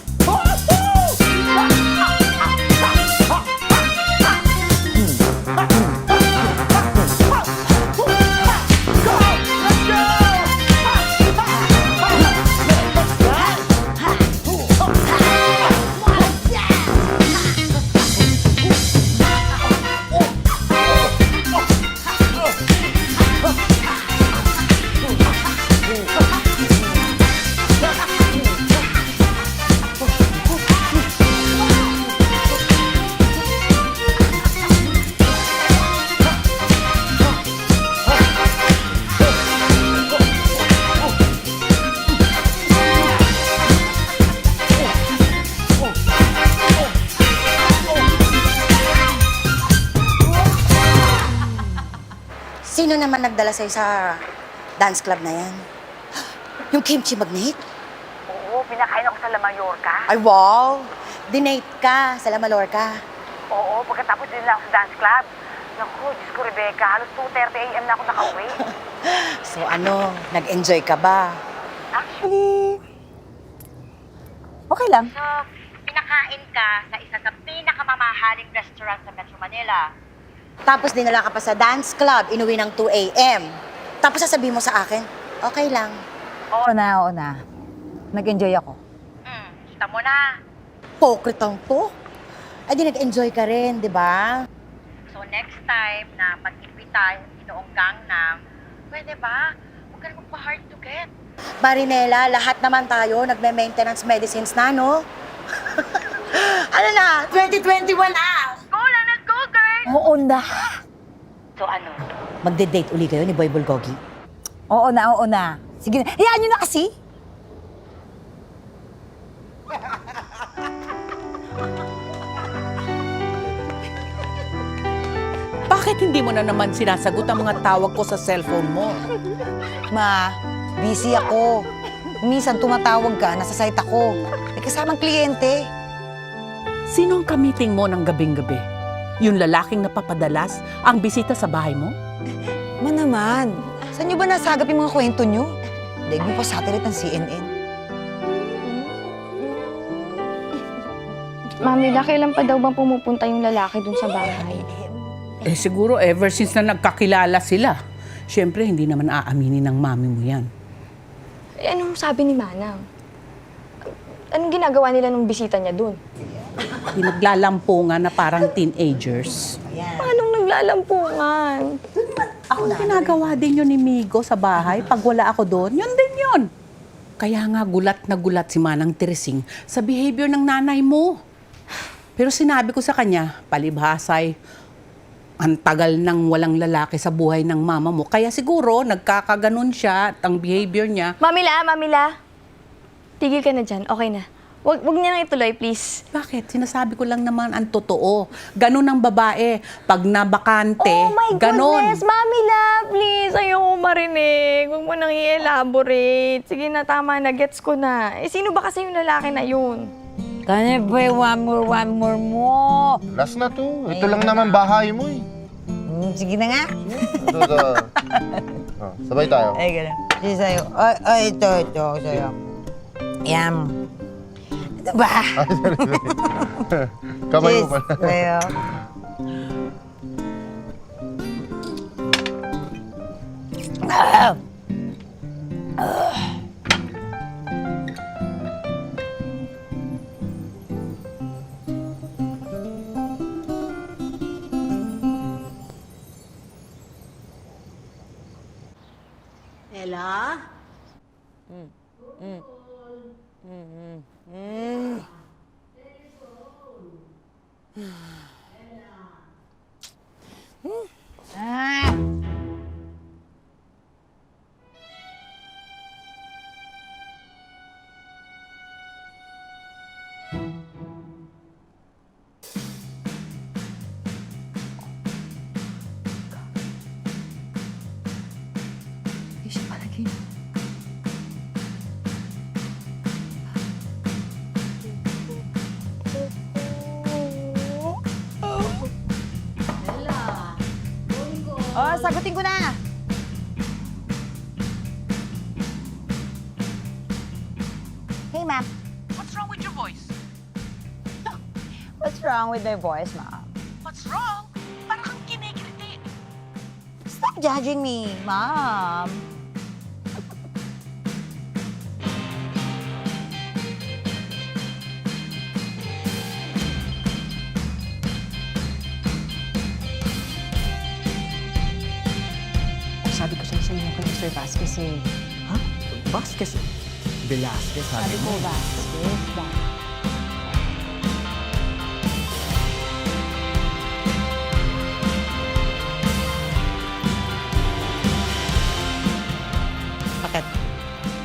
naman nagdala sa'yo sa dance club na yan? Yung kimchi magnate? Oo, pinakain ako sa La Mallorca. Ay, wow! Dinate ka sa La Mallorca. Oo, pagkatapos din lang ako sa dance club. Naku, Diyos ko, Rebecca, halos 2:30 a.m. na ako nakauwi. So ano, nag-enjoy ka ba? Actually, Okay lang. so, pinakain ka sa isa sa pinakamamahaling restaurant sa Metro Manila. Tapos dinala ka pa sa dance club, inuwi ng 2 a.m. Tapos sasabihin mo sa akin, okay lang. Oo na. Nag-enjoy ako. Kita mo na. Pokritang to. Ay di nag-enjoy ka rin, di ba? So, next time na mag-imbita Ginoong Gangnam, pwede ba? Huwag ka na magpa-hard to get. Marinela, lahat naman tayo nagme-maintenance medicines na, no? Ano na? 2021 na! Go lang na, go, girl! Oo na. So, ano? Magde-date uli kayo ni Boy Bulgogi? Oo na. Sige na. Hayaan nyo na kasi. Bakit hindi mo na naman sinasagot ang mga tawag ko sa cellphone mo? Ma, busy ako. Minsan tumatawag ka, nasa site ako. May kasamang kliyente. Sino ang kamiting mo ng gabing-gabi? Yung lalaking napapadalas ang bisita sa bahay mo? Ma naman, saan nyo ba nasagap yung mga kwento nyo? Daig mo pa satellite ng CNN. Mami, kailan pa daw bang pumupunta yung lalaki dun sa bahay? Eh siguro ever since na nagkakilala sila. Siyempre, hindi naman aaminin ng mami mo yan. Eh, anong sabi ni Manang? Anong ginagawa nila nung bisita niya dun? Pinaglalampungan na parang teenagers. Paanong naglalampungan? Ako ginagawa din yun ni Migo sa bahay. Pag wala ako doon, yun din yun. Kaya nga gulat na gulat si Manang Teresing sa behavior ng nanay mo. Pero sinabi ko sa kanya, palibhasay, ang tagal nang walang lalaki sa buhay ng mama mo. Kaya siguro, nagkakaganon siya at ang behavior niya. Mamila. Tigil ka na dyan. Okay na. Wag niya nang ituloy, please. Bakit? Sinasabi ko lang naman ang totoo. Ganon ang babae. Pag nabakante, Oh my ganon. goodness! Mamila, please! Ayoko marinig. Huwag mo nang i-elaborate. Sige na, tama na. Gets ko na. Eh, sino ba kasi yung lalaki na yun? Kanya ba one more mo? Last na to. Ito lang naman bahay mo eh. Sige na nga. Sabay tayo. Ay, gano'n. Sige sa'yo. Ito. Sa'yo. Yan. Ito ba? Kamay mo pala. Sa'yo. Ella? Siya palagi. Oh, sagutin ko na. Hey, ma'am. What's wrong with your voice? What's wrong with my voice, ma'am? What's wrong? Parang kang kinikiliti. Stop judging me, ma'am. Sabi ko sa'yo sa'yo kay Mr. Vasquez eh. Ha? Vasquez? Velasquez, sabi mo. Vasquez ba? Bakit?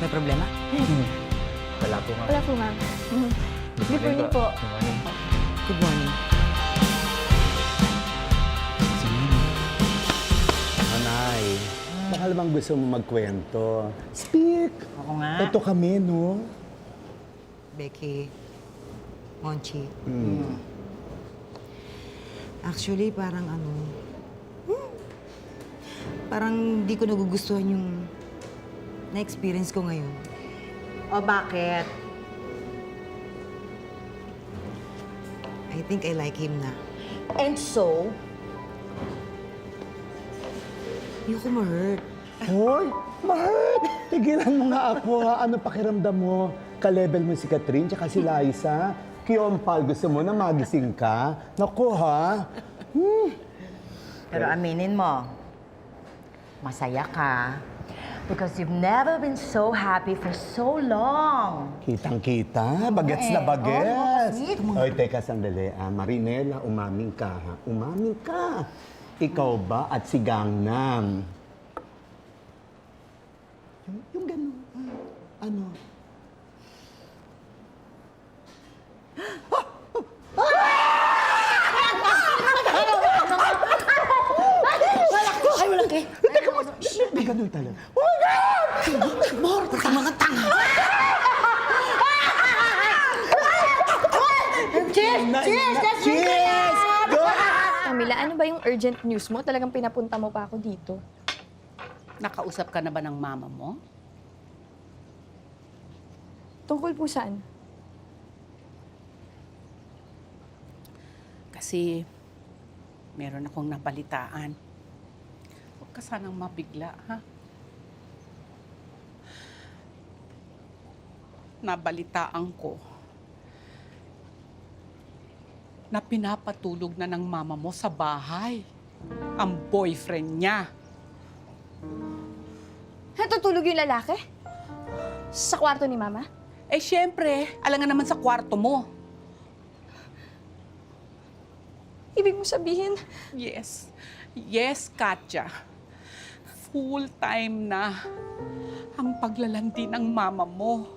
May problema? Wala po, ma'am. Wala po, ma'am. Good morning po. Good morning. Nanay. baka lamang gusto mo magkwento. Speak! Oo nga. Ito kami, no? Becky, Monchi. Actually, parang parang di ko nagugustuhan yung na-experience ko ngayon. O bakit? I think I like him na. And so, Ayoko ma-hurt. Hoy, ma-hurt! Tigilan mo nga ako, ha? Ano pakiramdam mo? Ka-level mo si Catherine, tsaka si Liza. Kiyompal, gusto mo na magising ka? Naku, ha? pero aminin mo, masaya ka. Because you've never been so happy for so long. Kitang-kita, bagets na bagets. Oy, teka sandali. Marinela, umaming ka, ha? Umaming ka. Ikaw ba at si Gangnam? Yung gano'n. Ano? Ay, walang kay. Teka mo, may gano'n talaga. Oh my God! Mor, baka mga tanga. Cheers! Cheers! Let's drink Cheers! Go! Camila, ano ba yung urgent news mo? Talagang pinapunta mo pa ako dito. Nakausap ka na ba ng mama mo? Tungkol po saan? Kasi meron akong nabalitaan. Huwag ka sanang mabigla, ha? Nabalitaan ko na pinapatulog na ng mama mo sa bahay ang boyfriend niya. Natutulog yung lalaki? Sa kwarto ni Mama? Eh, syempre, alangan naman sa kwarto mo. Ibig mo sabihin, Yes. Yes, Katya. Full-time na ang paglalandi ng mama mo.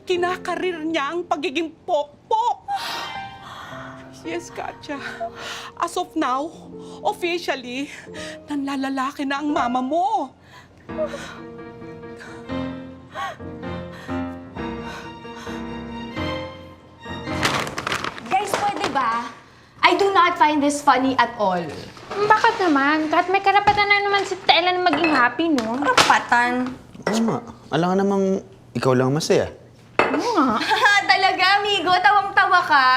Kinakarir niya ang pagiging pokpok. Yes, Katya. As of now, officially, nanlalalaki na ang mama mo. guys, pwede ba? I do not find this funny at all. Bakit naman? Kahit may karapatan na naman si Tela na maging happy, no? Karapatan? Oo nga. Alam nga namang ikaw lang masaya. Oo nga. Talaga, amigo? Tawang-tawa ka?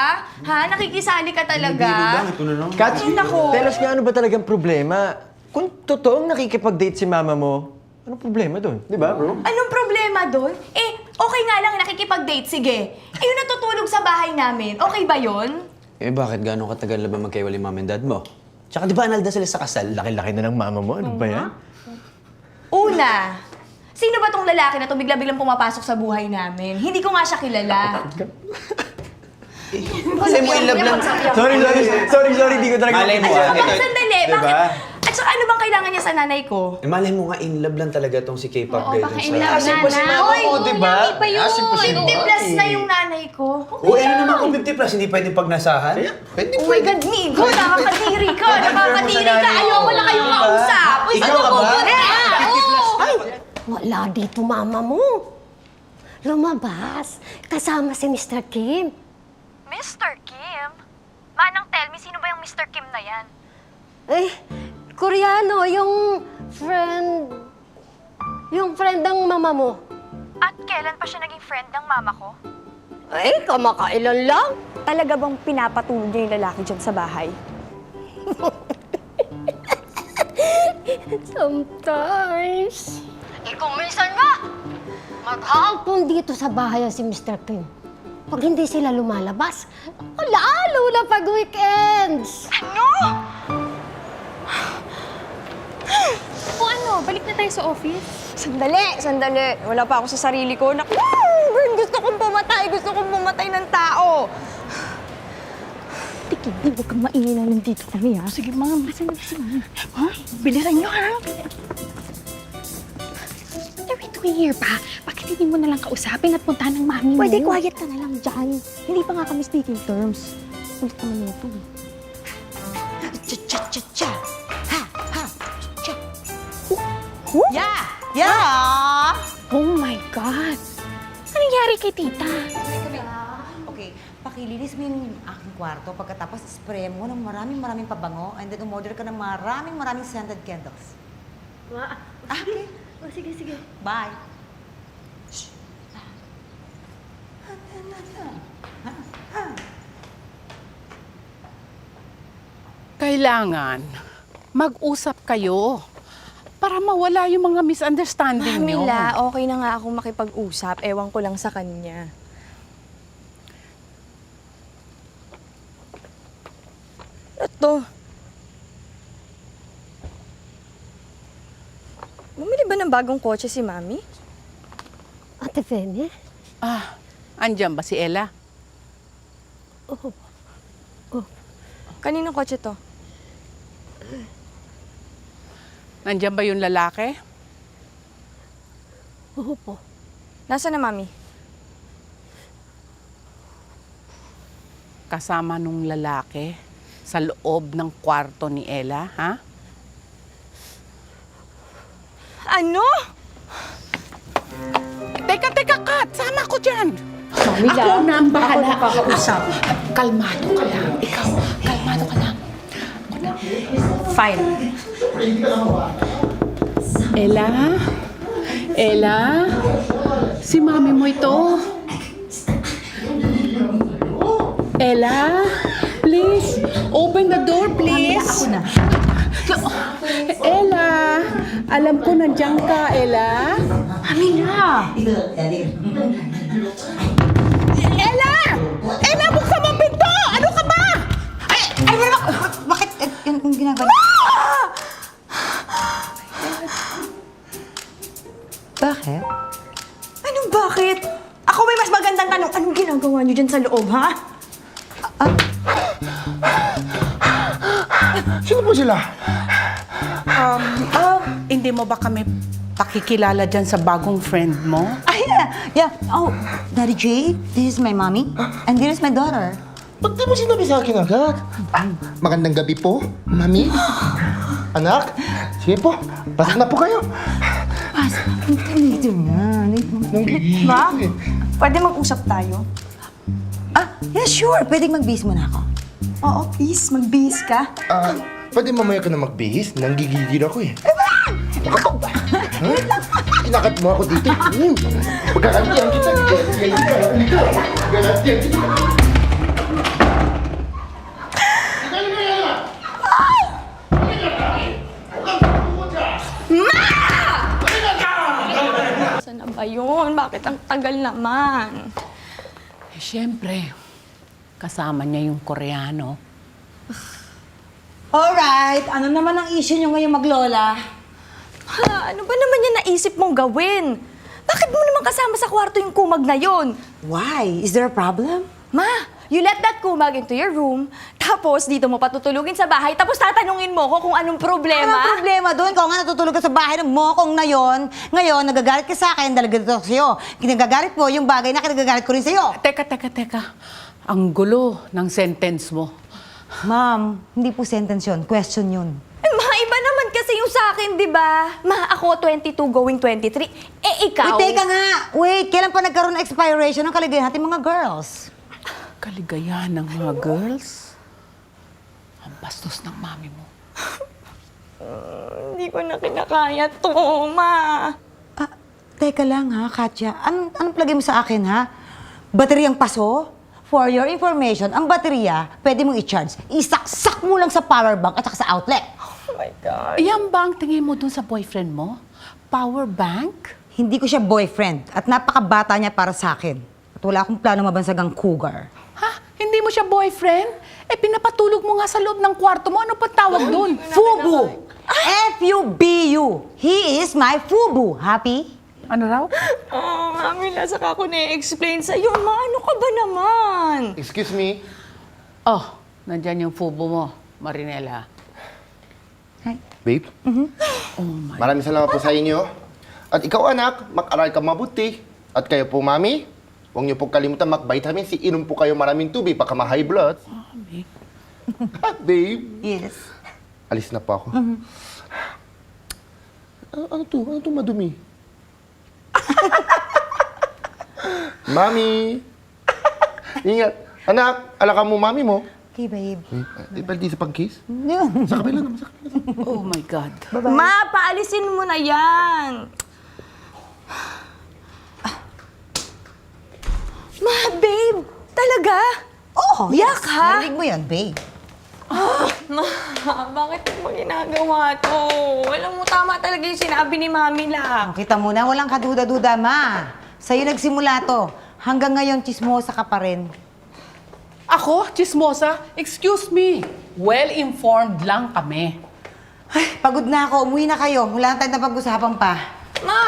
Ha? Nakikisali ka talaga? Bakit? Ano naman? Kat, tell us nga ano ba talagang problema? Kung totoong nakikipag-date si mama mo, anong problema doon? Di ba, bro? Anong problema doon? Eh, okay nga lang nakikipag-date, sige. Eh, yung natutulog sa bahay namin, okay ba yon? Eh bakit gano'ng katagal na ba magkaiwalay mom and dad mo? Tsaka di ba analda sila sa kasal? Laki-laki na ng mama mo. Ano ba yan? Una, sino ba tong lalaki na to bigla-biglang pumapasok sa buhay namin? Hindi ko nga siya kilala. Malay mo in love lang. Sorry, di ko talaga. Malay mo At saka, sandali, Diba? bakit? At saka ano bang kailangan niya sa nanay ko? Eh, malay mo nga in love lang talaga tong si K-pop Oo, guy baka dun in love sa... na na. Oy, Oo, diba? lagi pa yun. 50 plus na yung nanay ko. O, ano naman kung 50 plus, hindi pwedeng pagnasahan? Pwede, Oh my God, Migo! Nakakadiri ka! Nakakadiri ka! Ayoko na kayong mausap! Uy, Ikaw ka ba? Ay, wala dito mama mo. Lumabas. Kasama si Mr. Kim. Mr. Kim? Manang tell me, sino ba yung Mr. Kim na yan? Eh, Koreano, yung friend ng mama mo. At kailan pa siya naging friend ng mama ko? Eh, kamakailan lang. Talaga bang pinapatulog niya yung lalaki dyan sa bahay? Sometimes. Eh, kung minsan nga, maghapon dito sa bahay si Mr. Kim. Pag hindi sila lumalabas, lalo na pag weekends. Ano? O ano, balik na tayo sa office. Sandali. Wala pa ako sa sarili ko. Gusto kong pumatay ng tao. Tiki, huwag kang maingay na nandito kami, ha? Sige, mga masan na si Mama. Ha? Biliran niyo, ha? Tuwing here pa, bakit hindi mo na lang kausapin at puntahan ng mami mo? Pwede quiet ka na lang dyan. Hindi pa nga kami speaking terms. Ulit naman ito. Cha-cha-cha-cha. Ha! Ha! Cha! Yeah! Oh my God! Ano nangyari kay tita? Okay, pakilinis mo yung aking kwarto. Pagkatapos, spray mo ng maraming pabango and then umorder ka ng maraming scented candles. Okay. Sige. Bye. Kailangan mag-usap kayo para mawala yung mga misunderstanding nyo. Mila, okay na nga akong makipag-usap. Ewan ko lang sa kanya. Ito. Bumili ba ng bagong kotse si Mami? Ate Fene? Andyan ba si Ella? Kaninong kotse to? Nandyan ba yung lalaki? Opo. Nasaan na, Mami? Kasama nung lalaki sa loob ng kwarto ni Ella, ha? Ano? Teka, Kat! Sama ko dyan! Mami Ako na ang bahala. Ako nakakausap. Kalmado ka lang. Ikaw, kalmado ka lang. Fine. Ella? Si mami mo ito. Ella, please, open the door, please. Ako na. Ella, alam ko nandiyan ka, Ella. Amina! Ella, buksan mo ang pinto! Ano ka ba? Bakit? Yung ginagawa niya? Bakit? Anong bakit? Ako may mas magandang tanong. Anong ginagawa niyo dyan sa loob, ha? Sino po sila? Hindi mo ba kami pakikilala dyan sa bagong friend mo? Yeah. Oh, Daddy Jay, this is my mommy. And this is my daughter. Ba't di mo sinabi sa akin agad? Magandang gabi po, mami. Anak, sige po, pasok na po kayo. Dito na. Ma? Pwede mag-usap tayo? Yeah, sure. Pwedeng mag-bis muna ako. Oo, please. Mag-bihis ka. Pwede mamaya ka na magbihis? Nanggigigil ako eh. Inakat mo ako dito. Pagkakantiyan kita. Pagkakantiyan kita. Saan na ba yun? Bakit ang tagal naman? Siyempre, kasama niya yung Koreano. Alright. Ano naman ang issue niyo ngayong maglola? Ano ba naman yung naisip mong gawin? Bakit mo naman kasama sa kwarto yung kumag na yon? Why? Is there a problem? Ma, you let that kumag into your room, tapos dito mo patutulugin sa bahay, tapos tatanungin mo ko kung anong problema? Anong problema doon? Ikaw nga natutulog ka sa bahay ng mokong na yon. Ngayon, nagagalit ka sa akin dahil ganito sa'yo. Kinagagalit mo yung bagay na kinagagalit ko rin sa'yo. Teka. Ang gulo ng sentence mo. Ma'am, hindi po sentence yun. Question yun. Ma, iba naman kasi yung sa akin, di ba? Ma, ako 22 going 23. Ikaw? Wait, teka nga. Wait, kailan pa nagkaroon ng expiration ng kaligayahan natin mga girls? Kaligayahan ng mga girls? Ang bastos ng mami mo. Hindi ko na kinakaya to, Ma. Teka lang ha, Katya. Anong plagay mo sa akin ha? Bateryang paso? For your information, ang baterya, pwede mong i-charge. Isaksak mo lang sa power bank at saka sa outlet. Oh my God. Yan ba ang tingin mo dun sa boyfriend mo? Power bank? Hindi ko siya boyfriend at napakabata niya para sa akin. At wala akong plano mabansag ang cougar. Ha? Hindi mo siya boyfriend? Pinapatulog mo nga sa loob ng kwarto mo. Ano pa tawag dun? Fubu! F-U-B-U. He is my Fubu. Happy? Ano raw? Oh, Mami, saka ako na-explain sa'yo. Ma, ano ka ba naman? Excuse me? Oh, nandyan yung fubo mo, Marinela. Babe? Oh my... Maraming salamat po sa inyo. At ikaw anak, mag-aral ka mabuti. At kayo po mami, huwag niyo po kalimutan mag-vitamin C. Inom po kayo maraming tubig, baka ma-high blood. Mami. Babe? Yes. Alis na po ako. Ano to? Ano to madumi? Mami! Ingat. Anak, alaka mo mami mo. Okay, babe. Di ba di sa pag-kiss? Yun. Sa kabila naman, sa kabila. Oh my God. Ma, paalisin mo na yan! Ma, babe! Talaga? Oh, Yak, ha? Narinig mo yan, babe. Ma, bakit mo ginagawa to? Alam mo, tama talaga yung sinabi ni Mami lang. Kita mo na, walang kaduda-duda, ma. Sa'yo nagsimula to. Hanggang ngayon, chismosa ka pa rin. Ako, chismosa? Excuse me. Well-informed lang kami. Ay, pagod na ako. Umuwi na kayo. Wala tayong napag-usapan pa. Ma,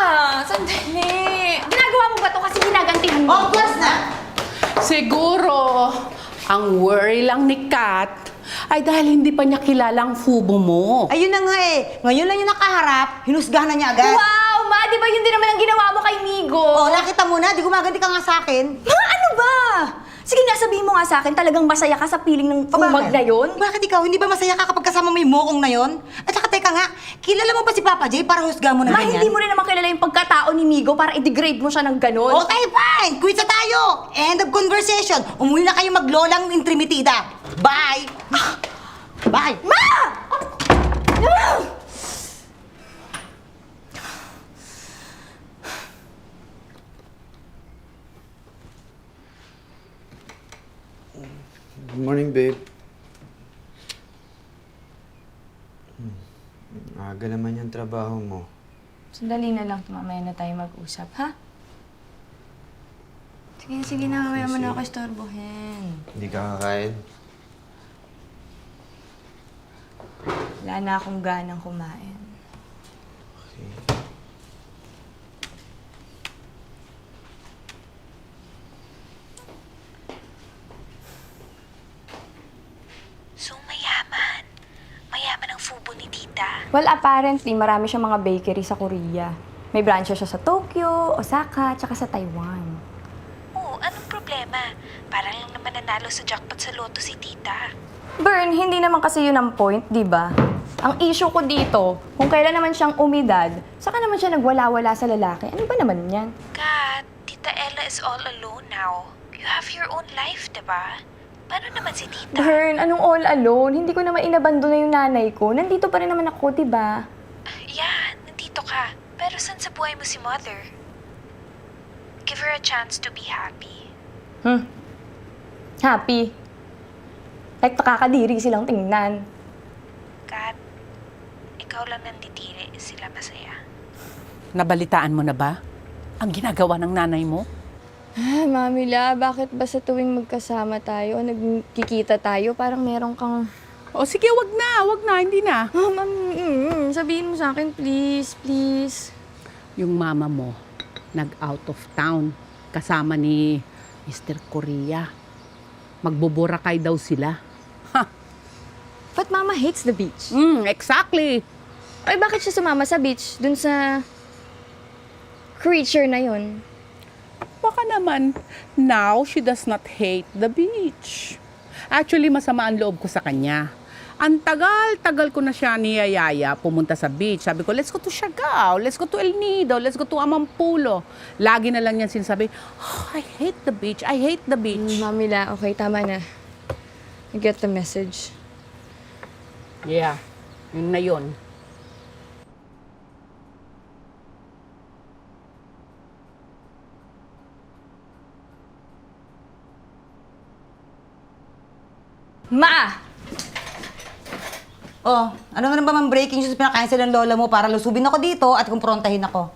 sandali. Ginagawa mo ba to kasi ginagantihan mo? Oh, plus na! Siguro, ang worry lang ni Kat ay dahil hindi pa niya kilala ang fubo mo. Ayun na nga eh. Ngayon lang yung nakaharap, hinusgahan na niya agad. Wow, Ma! Di ba yun din naman ang ginawa mo kay Migo? Oh, nakita mo na. Di gumaganti ka nga sa akin. Ma, ano ba? Sige nga, sabihin mo nga sa akin, talagang masaya ka sa piling ng umag na yun? Bakit ikaw? Hindi ba masaya ka kapag kasama mo yung mokong na yun? At saka teka nga, kilala mo ba si Papa J para husga mo na Ma, ganyan? hindi mo rin naman kilala yung pagkatao ni Migo para i-degrade mo siya ng ganun. Okay, fine! Quit na tayo! End of conversation! Umuwi na kayo maglolang intrimitida! Bye! Bye! Ma! Good morning, babe. Aga naman yung trabaho mo. Sandali na lang, mamaya na tayo mag-usap, ha? Sige na, mamaya mo na ako istorbohin. Hindi ka kakain? Wala na akong ganang kumain. So, mayaman. Mayaman ang fubo ni tita. Well, apparently, marami siyang mga bakery sa Korea. May branch siya sa Tokyo, Osaka, tsaka sa Taiwan. Oo, anong problema? Parang lang naman nanalo sa jackpot sa loto si tita. Bern, hindi naman kasi yun ang point, di ba? Ang issue ko dito, kung kailan naman siyang umidad, saka naman siya nagwala-wala sa lalaki. Ano ba naman yan? Kat, Tita Ella is all alone now. You have your own life, diba? Paano naman si tita? Bern, anong all alone? Hindi ko naman inabando na yung nanay ko. Nandito pa rin naman ako, di ba? Yeah, nandito ka. Pero saan sa buhay mo si mother? Give her a chance to be happy. Happy. Like pakakadiri silang tingnan. Kat, ikaw lang nanditiri, sila masaya. Nabalitaan mo na ba ang ginagawa ng nanay mo? Mami La, bakit ba sa tuwing magkasama tayo o nagkikita tayo, parang meron kang... O sige, wag na, hindi na. Mami, sabihin mo sa akin, please, please. Yung mama mo, nag-out of town, kasama ni Mr. Korea. Magbuburakay daw sila. But Mama hates the beach. Exactly. Ay, bakit siya sumama sa beach? Dun sa creature na yun? Baka naman, now she does not hate the beach. Actually, masama ang loob ko sa kanya. Ang tagal ko na siya niyayaya pumunta sa beach. Sabi ko, let's go to Siargao, let's go to El Nido, let's go to Amampulo. Lagi na lang yan sinasabi, oh, I hate the beach, I hate the beach. Mami La, okay, tama na. I get the message. Yeah, yun na yun. Ma! Oh, ano na ba mang breaking news pinakain ng lola mo para lusubin ako dito at kumprontahin ako?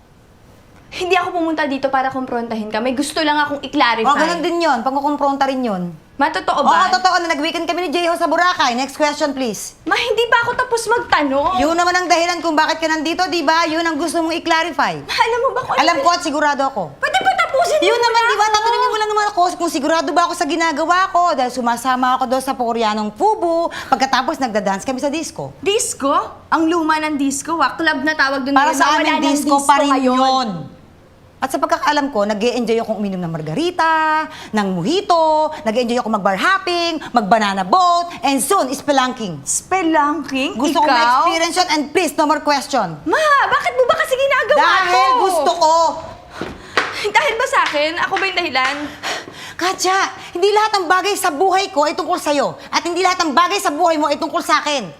Hindi ako pumunta dito para kumprontahin ka. May gusto lang akong i-clarify. Oh, ganun din yun. Pagkukumpronta rin yun. Ma, totoo ba? Oo, totoo na nag-weekend kami ni J-Ho sa Boracay. Next question, please. Ma, hindi pa ako tapos magtanong. Yun naman ang dahilan kung bakit ka nandito, di ba? Yun ang gusto mong i-clarify. Ma, alam mo ba kung Alam ko at sigurado ako. Pwede ba tapusin Yun mo naman, na di ba? ako? Tatanungin mo lang naman ako kung sigurado ba ako sa ginagawa ko dahil sumasama ako doon sa Koreanong Fubu. Pagkatapos nagda-dance kami sa disco. Disco? Ang luma ng disco, Club na tawag doon. Para sa amin, disco pa rin yun. At sa pagkakaalam ko, nag-e-enjoy akong uminom ng margarita, ng mojito, nag-e-enjoy ako mag-bar hopping, mag-banana boat, and soon, spelunking. Spelunking? Gusto kong Ikaw? ma-experience yun, and please, no more question. Ma, bakit mo ba kasi ginagawa to? Dahil gusto ko. Dahil ba sa akin? Ako ba yung dahilan? Katya, hindi lahat ng bagay sa buhay ko ay tungkol sa'yo. At hindi lahat ng bagay sa buhay mo ay tungkol sa akin.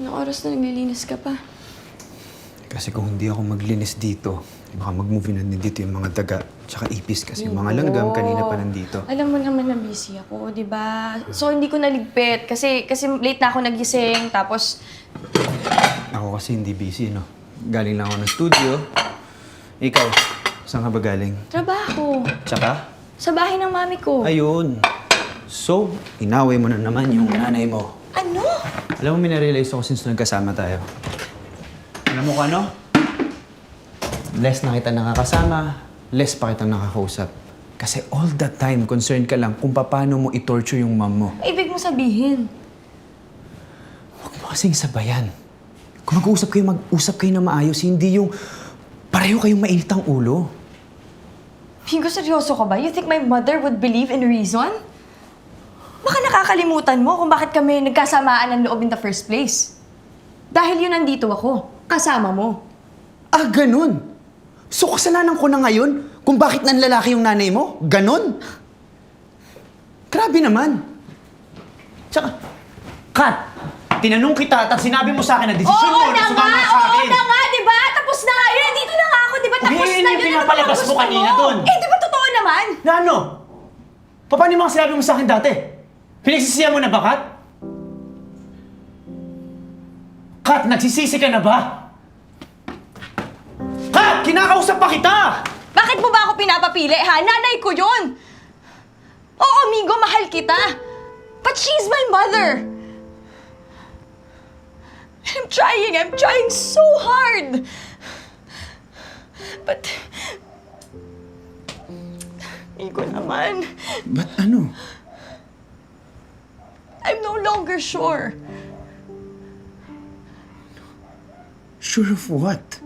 Anong oras na naglilinis ka pa? Kasi kung hindi ako maglinis dito, baka mag-movie na din dito yung mga daga, tsaka ipis kasi yung mga langgam kanina pa nandito. Alam mo naman na busy ako, di ba? So, hindi ko naligpit kasi late na ako nagising, tapos... Ako kasi hindi busy, no? Galing lang ako ng studio. Ikaw, saan ka ba galing? Trabaho. Tsaka? Sa bahay ng mami ko. Ayun. So, inaway mo na naman yung nanay mo. Ano? Alam mo, minarealize ako since nagkasama tayo. Alam mo kung ano? Less na kita nakakasama, less pa kitang nakakausap. Kasi all the time, concerned ka lang kung paano mo i-torture yung mom mo. Ibig mo sabihin? Huwag mo kasing sabayan. Kung mag-uusap kayo, mag-usap kayo na maayos, hindi yung pareho kayong mainit ang ulo. Higo, seryoso ka ba? You think my mother would believe in reason? Baka nakakalimutan mo kung bakit kami nagkasamaan ng loob in the first place. Dahil yun nandito ako, kasama mo. Ah, ganun? So kasalanan ko na ngayon kung bakit nanlalaki yung nanay mo? Ganun? Grabe naman. Tsaka, Kat, tinanong kita at sinabi mo sa akin na desisyon mo na sumama sa akin. Oo na nga, di ba? Tapos na nga yun. Nandito na nga ako, di ba? Tapos na yun. Yung pinapalabas mo kanina dun. Eh, di ba totoo naman? Na ano? Paano yung mga sinabi mo sa akin dati? Pinagsisiyan mo na ba, Kat? Kat, nagsisisi ka na ba? Kat, kinakausap pa kita! Bakit mo ba ako pinapapili, ha? Nanay ko yun! Oo, amigo, mahal kita. But she's my mother. I'm trying so hard. But... Amigo naman. Ba't ano? I'm no longer sure. Sure of what?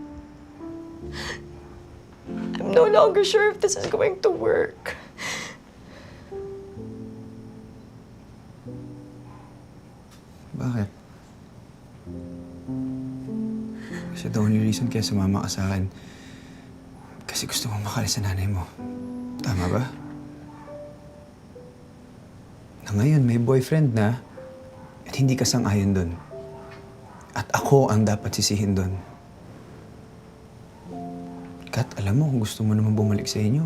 I'm no longer sure if this is going to work. Bakit? Kasi the only reason kaya sumama ka sa akin, kasi gusto mo makalis sa nanay mo. Tama ba? Na ngayon may boyfriend na at hindi ka sang-ayon dun. At ako ang dapat sisihin dun. Kat, alam mo kung gusto mo naman bumalik sa inyo.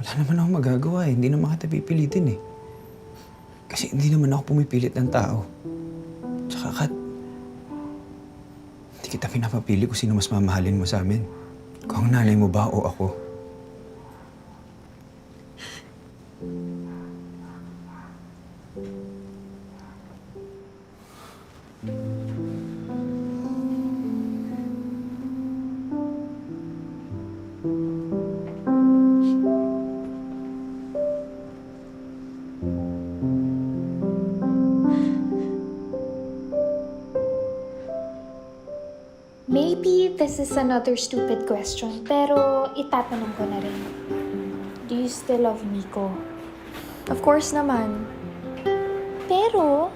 Wala naman ako magagawa eh. Hindi naman kita pipilitin eh. Kasi hindi naman ako pumipilit ng tao. Tsaka, Kat, hindi kita pinapapili kung sino mas mamahalin mo sa amin. Kung ang nanay mo ba o ako. Maybe this is another stupid question, pero itatanong ko na rin. Do you still love Miko? Of course naman. Pero,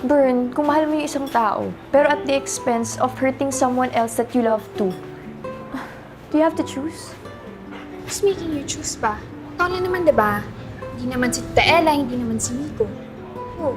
Bern, kung mahal mo yung isang tao, pero at the expense of hurting someone else that you love too, do you have to choose? who's making you choose pa? Ikaw na naman, diba? Hindi naman si Tita Ella, hindi naman si Miko. Oh.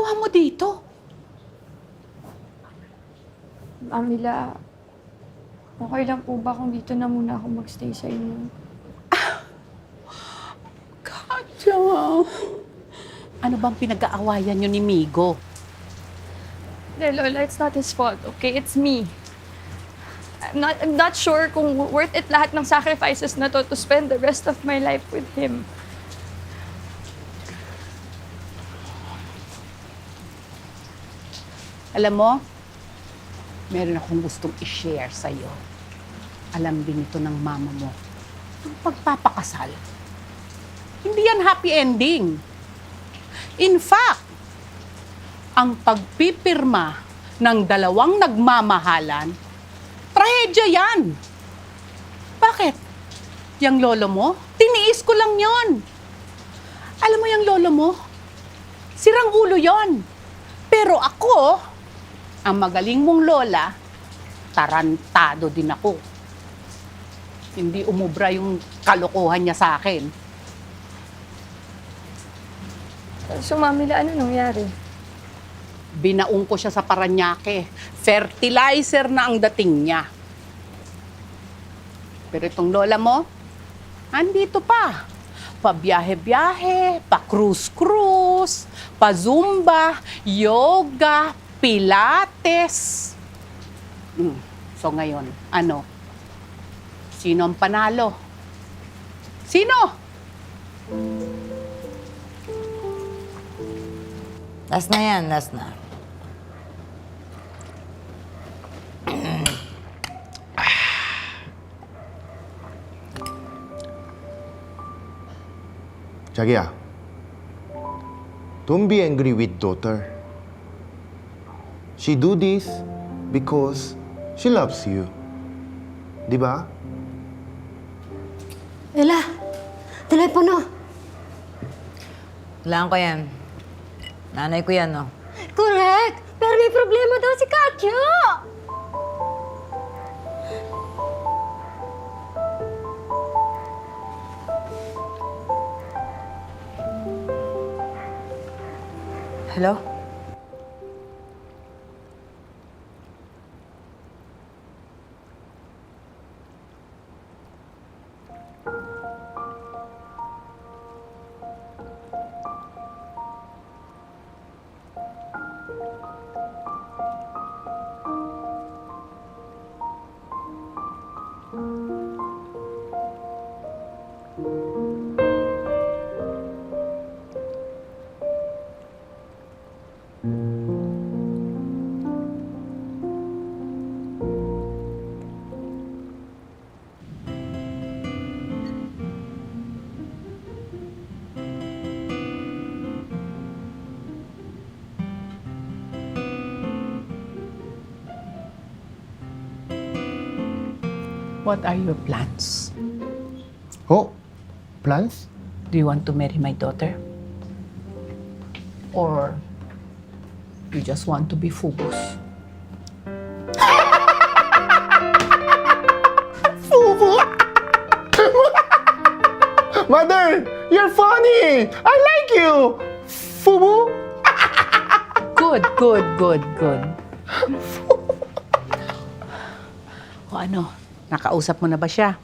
ginagawa mo dito? Amila, okay lang po ba kung dito na muna ako magstay sa inyo? Katya, ano bang pinag-aawayan niyo ni Migo? Lola, it's not his fault, okay? It's me. I'm not sure kung worth it lahat ng sacrifices na to spend the rest of my life with him. Alam mo, meron akong gustong i-share sa'yo. Alam din ito ng mama mo. Ang pagpapakasal. Hindi yan happy ending. In fact, ang pagpipirma ng dalawang nagmamahalan, trahedya yan. Bakit? Yang lolo mo? Tiniis ko lang yon. Alam mo yung lolo mo? Sirang ulo yon. Pero ako, ang magaling mong lola, tarantado din ako. Hindi umubra yung kalokohan niya sa akin. So, Mamila, ano nangyari? Binaong ko siya sa Paranaque. Fertilizer na ang dating niya. Pero itong lola mo, andito pa. Pa-biyahe-biyahe, pa-cruise-cruise, pa-zumba, yoga, pilates. So ngayon, ano? Sino ang panalo? Sino? Last na yan, last na. 자기야, don't be angry with daughter. She do this because she loves you. Di ba? Ella, telepono. Kailangan ko yan. Nanay ko yan, no? Correct! Pero may problema daw si Katya! Hello? What are your plans? Oh, plans? Do you want to marry my daughter? Or you just want to be fubus? Fubu! Mother, you're funny! I like you! Fubu? Good, good, good, good. O ano, nakausap mo na ba siya?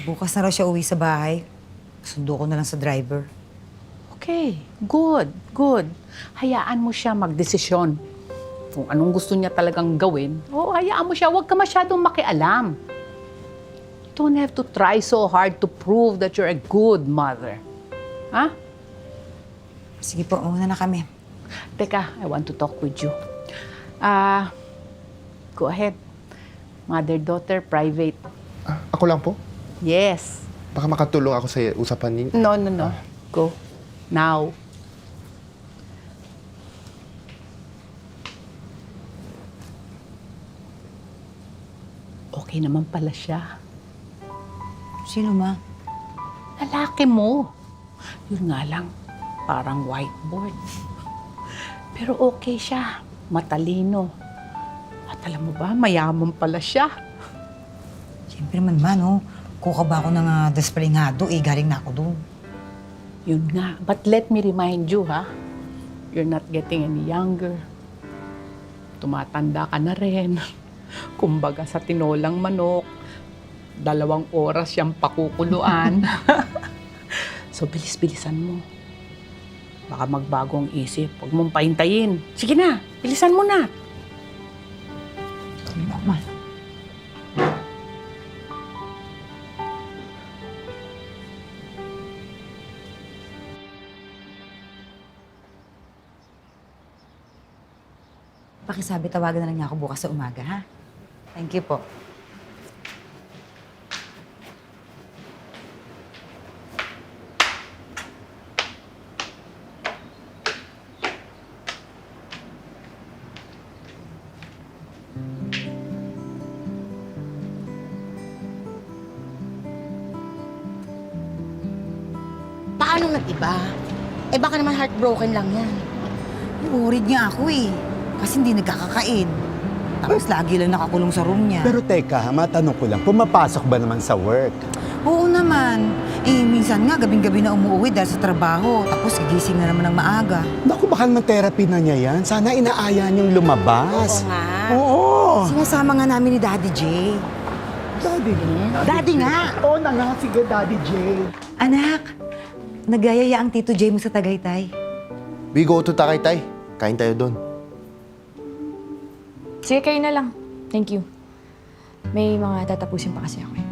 Bukas na raw siya uwi sa bahay. Sundo ko na lang sa driver. Okay, good, good. Hayaan mo siya magdesisyon. Kung anong gusto niya talagang gawin, hayaan mo siya. Huwag ka masyadong makialam. You don't have to try so hard to prove that you're a good mother. Ha? Sige po, una na kami. Teka, I want to talk with you. Go ahead. Mother-daughter, private. Ako lang po? Yes. Baka makatulong ako sa usapan ninyo. No, no, no. Go. Now. Okay naman pala siya. Sino, ma? Lalaki mo. Yun nga lang, parang whiteboard. Pero okay siya. Matalino. At alam mo ba, mayaman pala siya. Siyempre man, ma, no? Kuka ba ako ng despalingado, galing na ako doon. Yun nga. But let me remind you, ha? You're not getting any younger. Tumatanda ka na rin. Kumbaga sa tinolang manok, 2 oras siyang pakukuluan. So, bilis-bilisan mo. Baka magbago ang isip. Huwag mong pahintayin. Sige na, bilisan mo na. Pakisabi, tawagan na lang niya ako bukas sa umaga, ha? Thank you po. Paano nag-iba? Eh baka naman heartbroken lang yan. Worried nga ako eh. Kasi hindi nagkakakain. Tapos lagi lang nakakulong sa room niya. Pero teka, matanong ko lang, pumapasok ba naman sa work? Oo naman. Eh, minsan nga, gabing-gabi na umuwi dahil sa trabaho. Tapos gigising na naman ng maaga. Naku, baka naman therapy na niya yan. Sana inaaya niyong lumabas. Oo nga. Oo. Sinasama nga namin ni Daddy J. Daddy nga. Daddy nga. Oo na nga, sige, Daddy J. Anak, nagayaya ang Tito J mo sa Tagaytay. We go to Tagaytay. Kain tayo doon. Sige, kayo na lang. Thank you. May mga tatapusin pa kasi ako eh.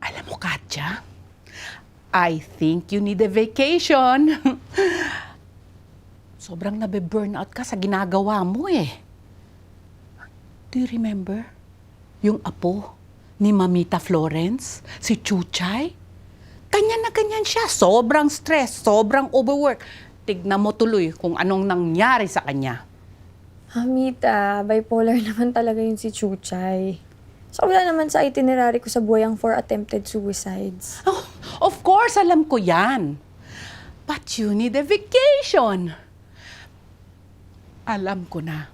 Alam mo, Katya, I think you need a vacation. Sobrang nabe-burnout ka sa ginagawa mo eh. Do you remember? Yung apo ni Mamita Florence, si Chuchay? Ganyan na ganyan siya. Sobrang stress, sobrang overwork. Tignan mo tuloy kung anong nangyari sa kanya. Mamita, bipolar naman talaga yun si Chuchay. So, wala naman sa itinerary ko sa buhay ang 4 attempted suicides. Oh, of course, alam ko yan. But you need a vacation. Alam ko na.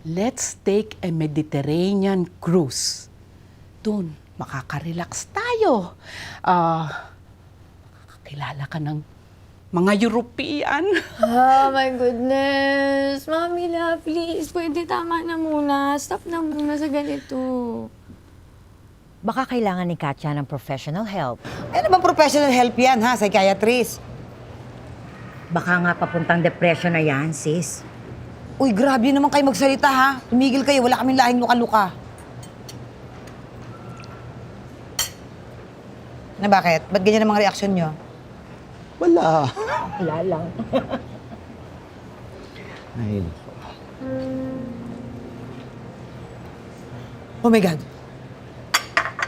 Let's take a Mediterranean cruise. Doon, makaka-relax tayo. Makakilala ka ng mga European. Oh my goodness. Mami, love, please. Pwede tama na muna. Stop na muna sa ganito. Baka kailangan ni Katya ng professional help. Ano bang professional help yan, ha? Psychiatrist. Baka nga papuntang depression na yan, sis. Uy, grabe naman kayo magsalita, ha? Tumigil kayo. Wala kaming lahing luka-luka. Na bakit? Ba't ganyan ang mga reaksyon nyo? Wala. Wala lang. Ay, Oh my God.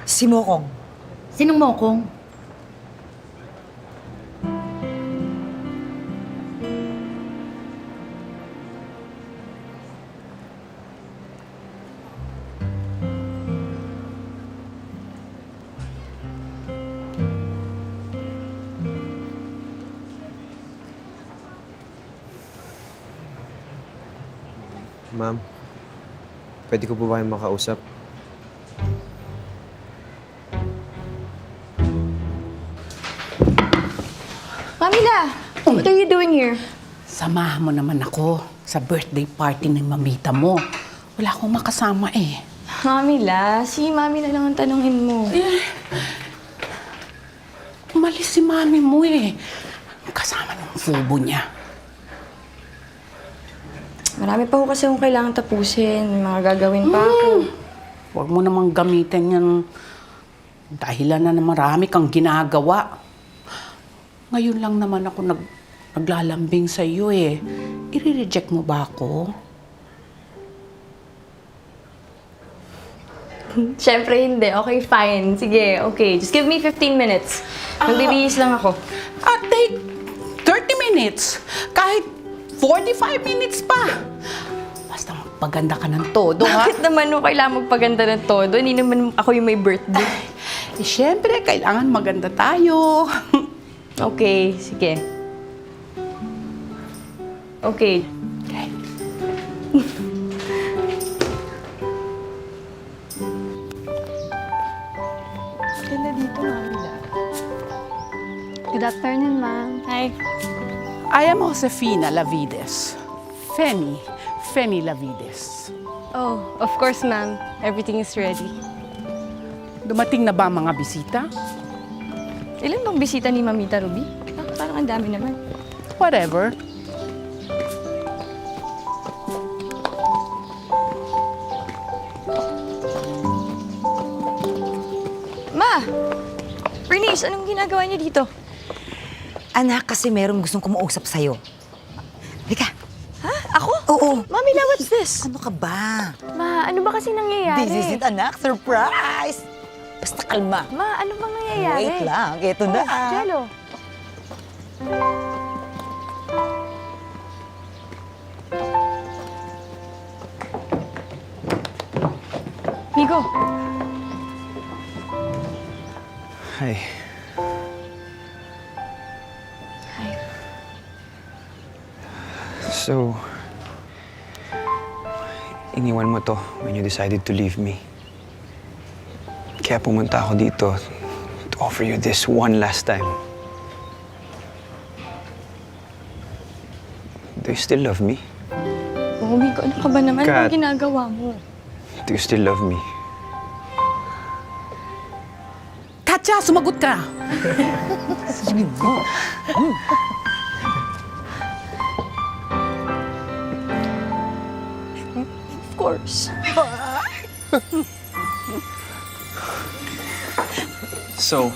Si Mokong. Sinong Mokong? Ma'am, pwede ko po ba kayong makausap? Mamila, what are you doing here? Samahan mo naman ako sa birthday party ng mamita mo. Wala akong makasama eh. Mamila, si Mamila lang ang tanungin mo. Umalis si mami mo eh. Kasama ng fubo niya. Marami pa ko kasi akong kailangan tapusin. May mga gagawin pa ako. Huwag mo namang gamitin yan dahilan na marami kang ginagawa. Ngayon lang naman ako naglalambing sa iyo eh. I-reject mo ba ako? Siyempre hindi. Okay, fine. Sige, okay. Just give me 15 minutes. Magbibihis lang ako. Take 30 minutes. Kahit 45 minutes pa. Basta magpaganda ka ng todo, ha? Bakit naman no, kailangan magpaganda ng todo? Hindi naman ako yung may birthday. Siyempre, kailangan maganda tayo. Okay, sige. Okay. Ganda dito, Mamila. Good afternoon, ma'am. Hi. I am Josefina Lavides. Femi Lavides. Oh, of course, ma'am. Everything is ready. Dumating na ba ang mga bisita? Ilan bang bisita ni Mamita Ruby? Parang ang dami naman. Whatever. Ma! Bernice, anong ginagawa niyo dito? Anak, kasi merong gustong kumausap sa'yo. Halika. Ha? Ako? Oo. Mamila, what's this? Ano ka ba? Ma, ano ba kasi nangyayari? This is it, anak. Surprise! Basta kalma. Ma, ano bang nangyayari? Wait lang. Ito na. Jello. Migo. Hi. Hi. So, iniwan mo to when you decided to leave me. Kaya pumunta ako dito to offer you this one last time. Do you still love me? Oh, Migo, ano ka ba naman? Kat. Anong ginagawa mo? Do you still love me? Katya, sumagot ka! Of course. So,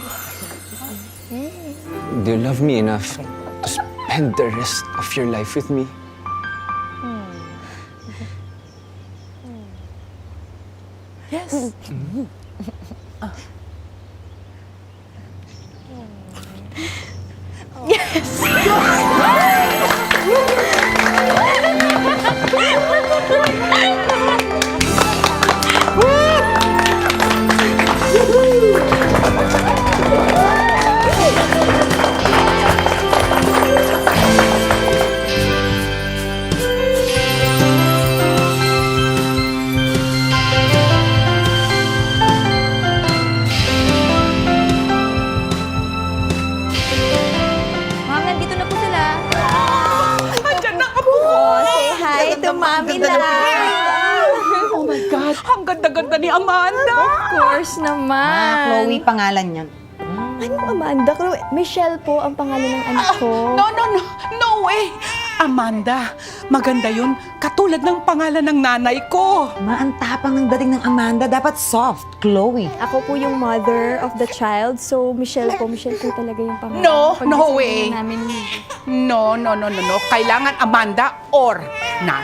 do you love me enough to spend the rest of your life with me? Yes. Ma'am, nandito na po sila. Andyan na ka po! Say hi to Mamila. Oh my God! Ang ganda-ganda ni Amanda! Of course naman. Chloe pangalan niyan. Ano Amanda? Chloe? Michelle po ang pangalan ng anak ko. No way! Amanda, maganda yun. Katulad ng pangalan ng nanay ko. ang tapang ng dating ng Amanda. Dapat soft, Chloe. Ako po yung mother of the child, so Michelle po talaga yung pangalan. No Pag-isahin way. namin No. Kailangan Amanda or Nan.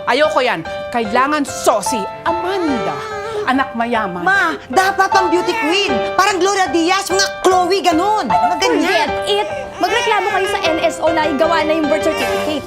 Ayoko yan. Kailangan Sosi. Amanda. Anak mayaman. Ma, dapat ang beauty queen. Parang Gloria Diaz, mga Chloe, ganun. Mga ganyan. Forget it! Magreklamo kayo sa NSO na gawa na yung birth certificate.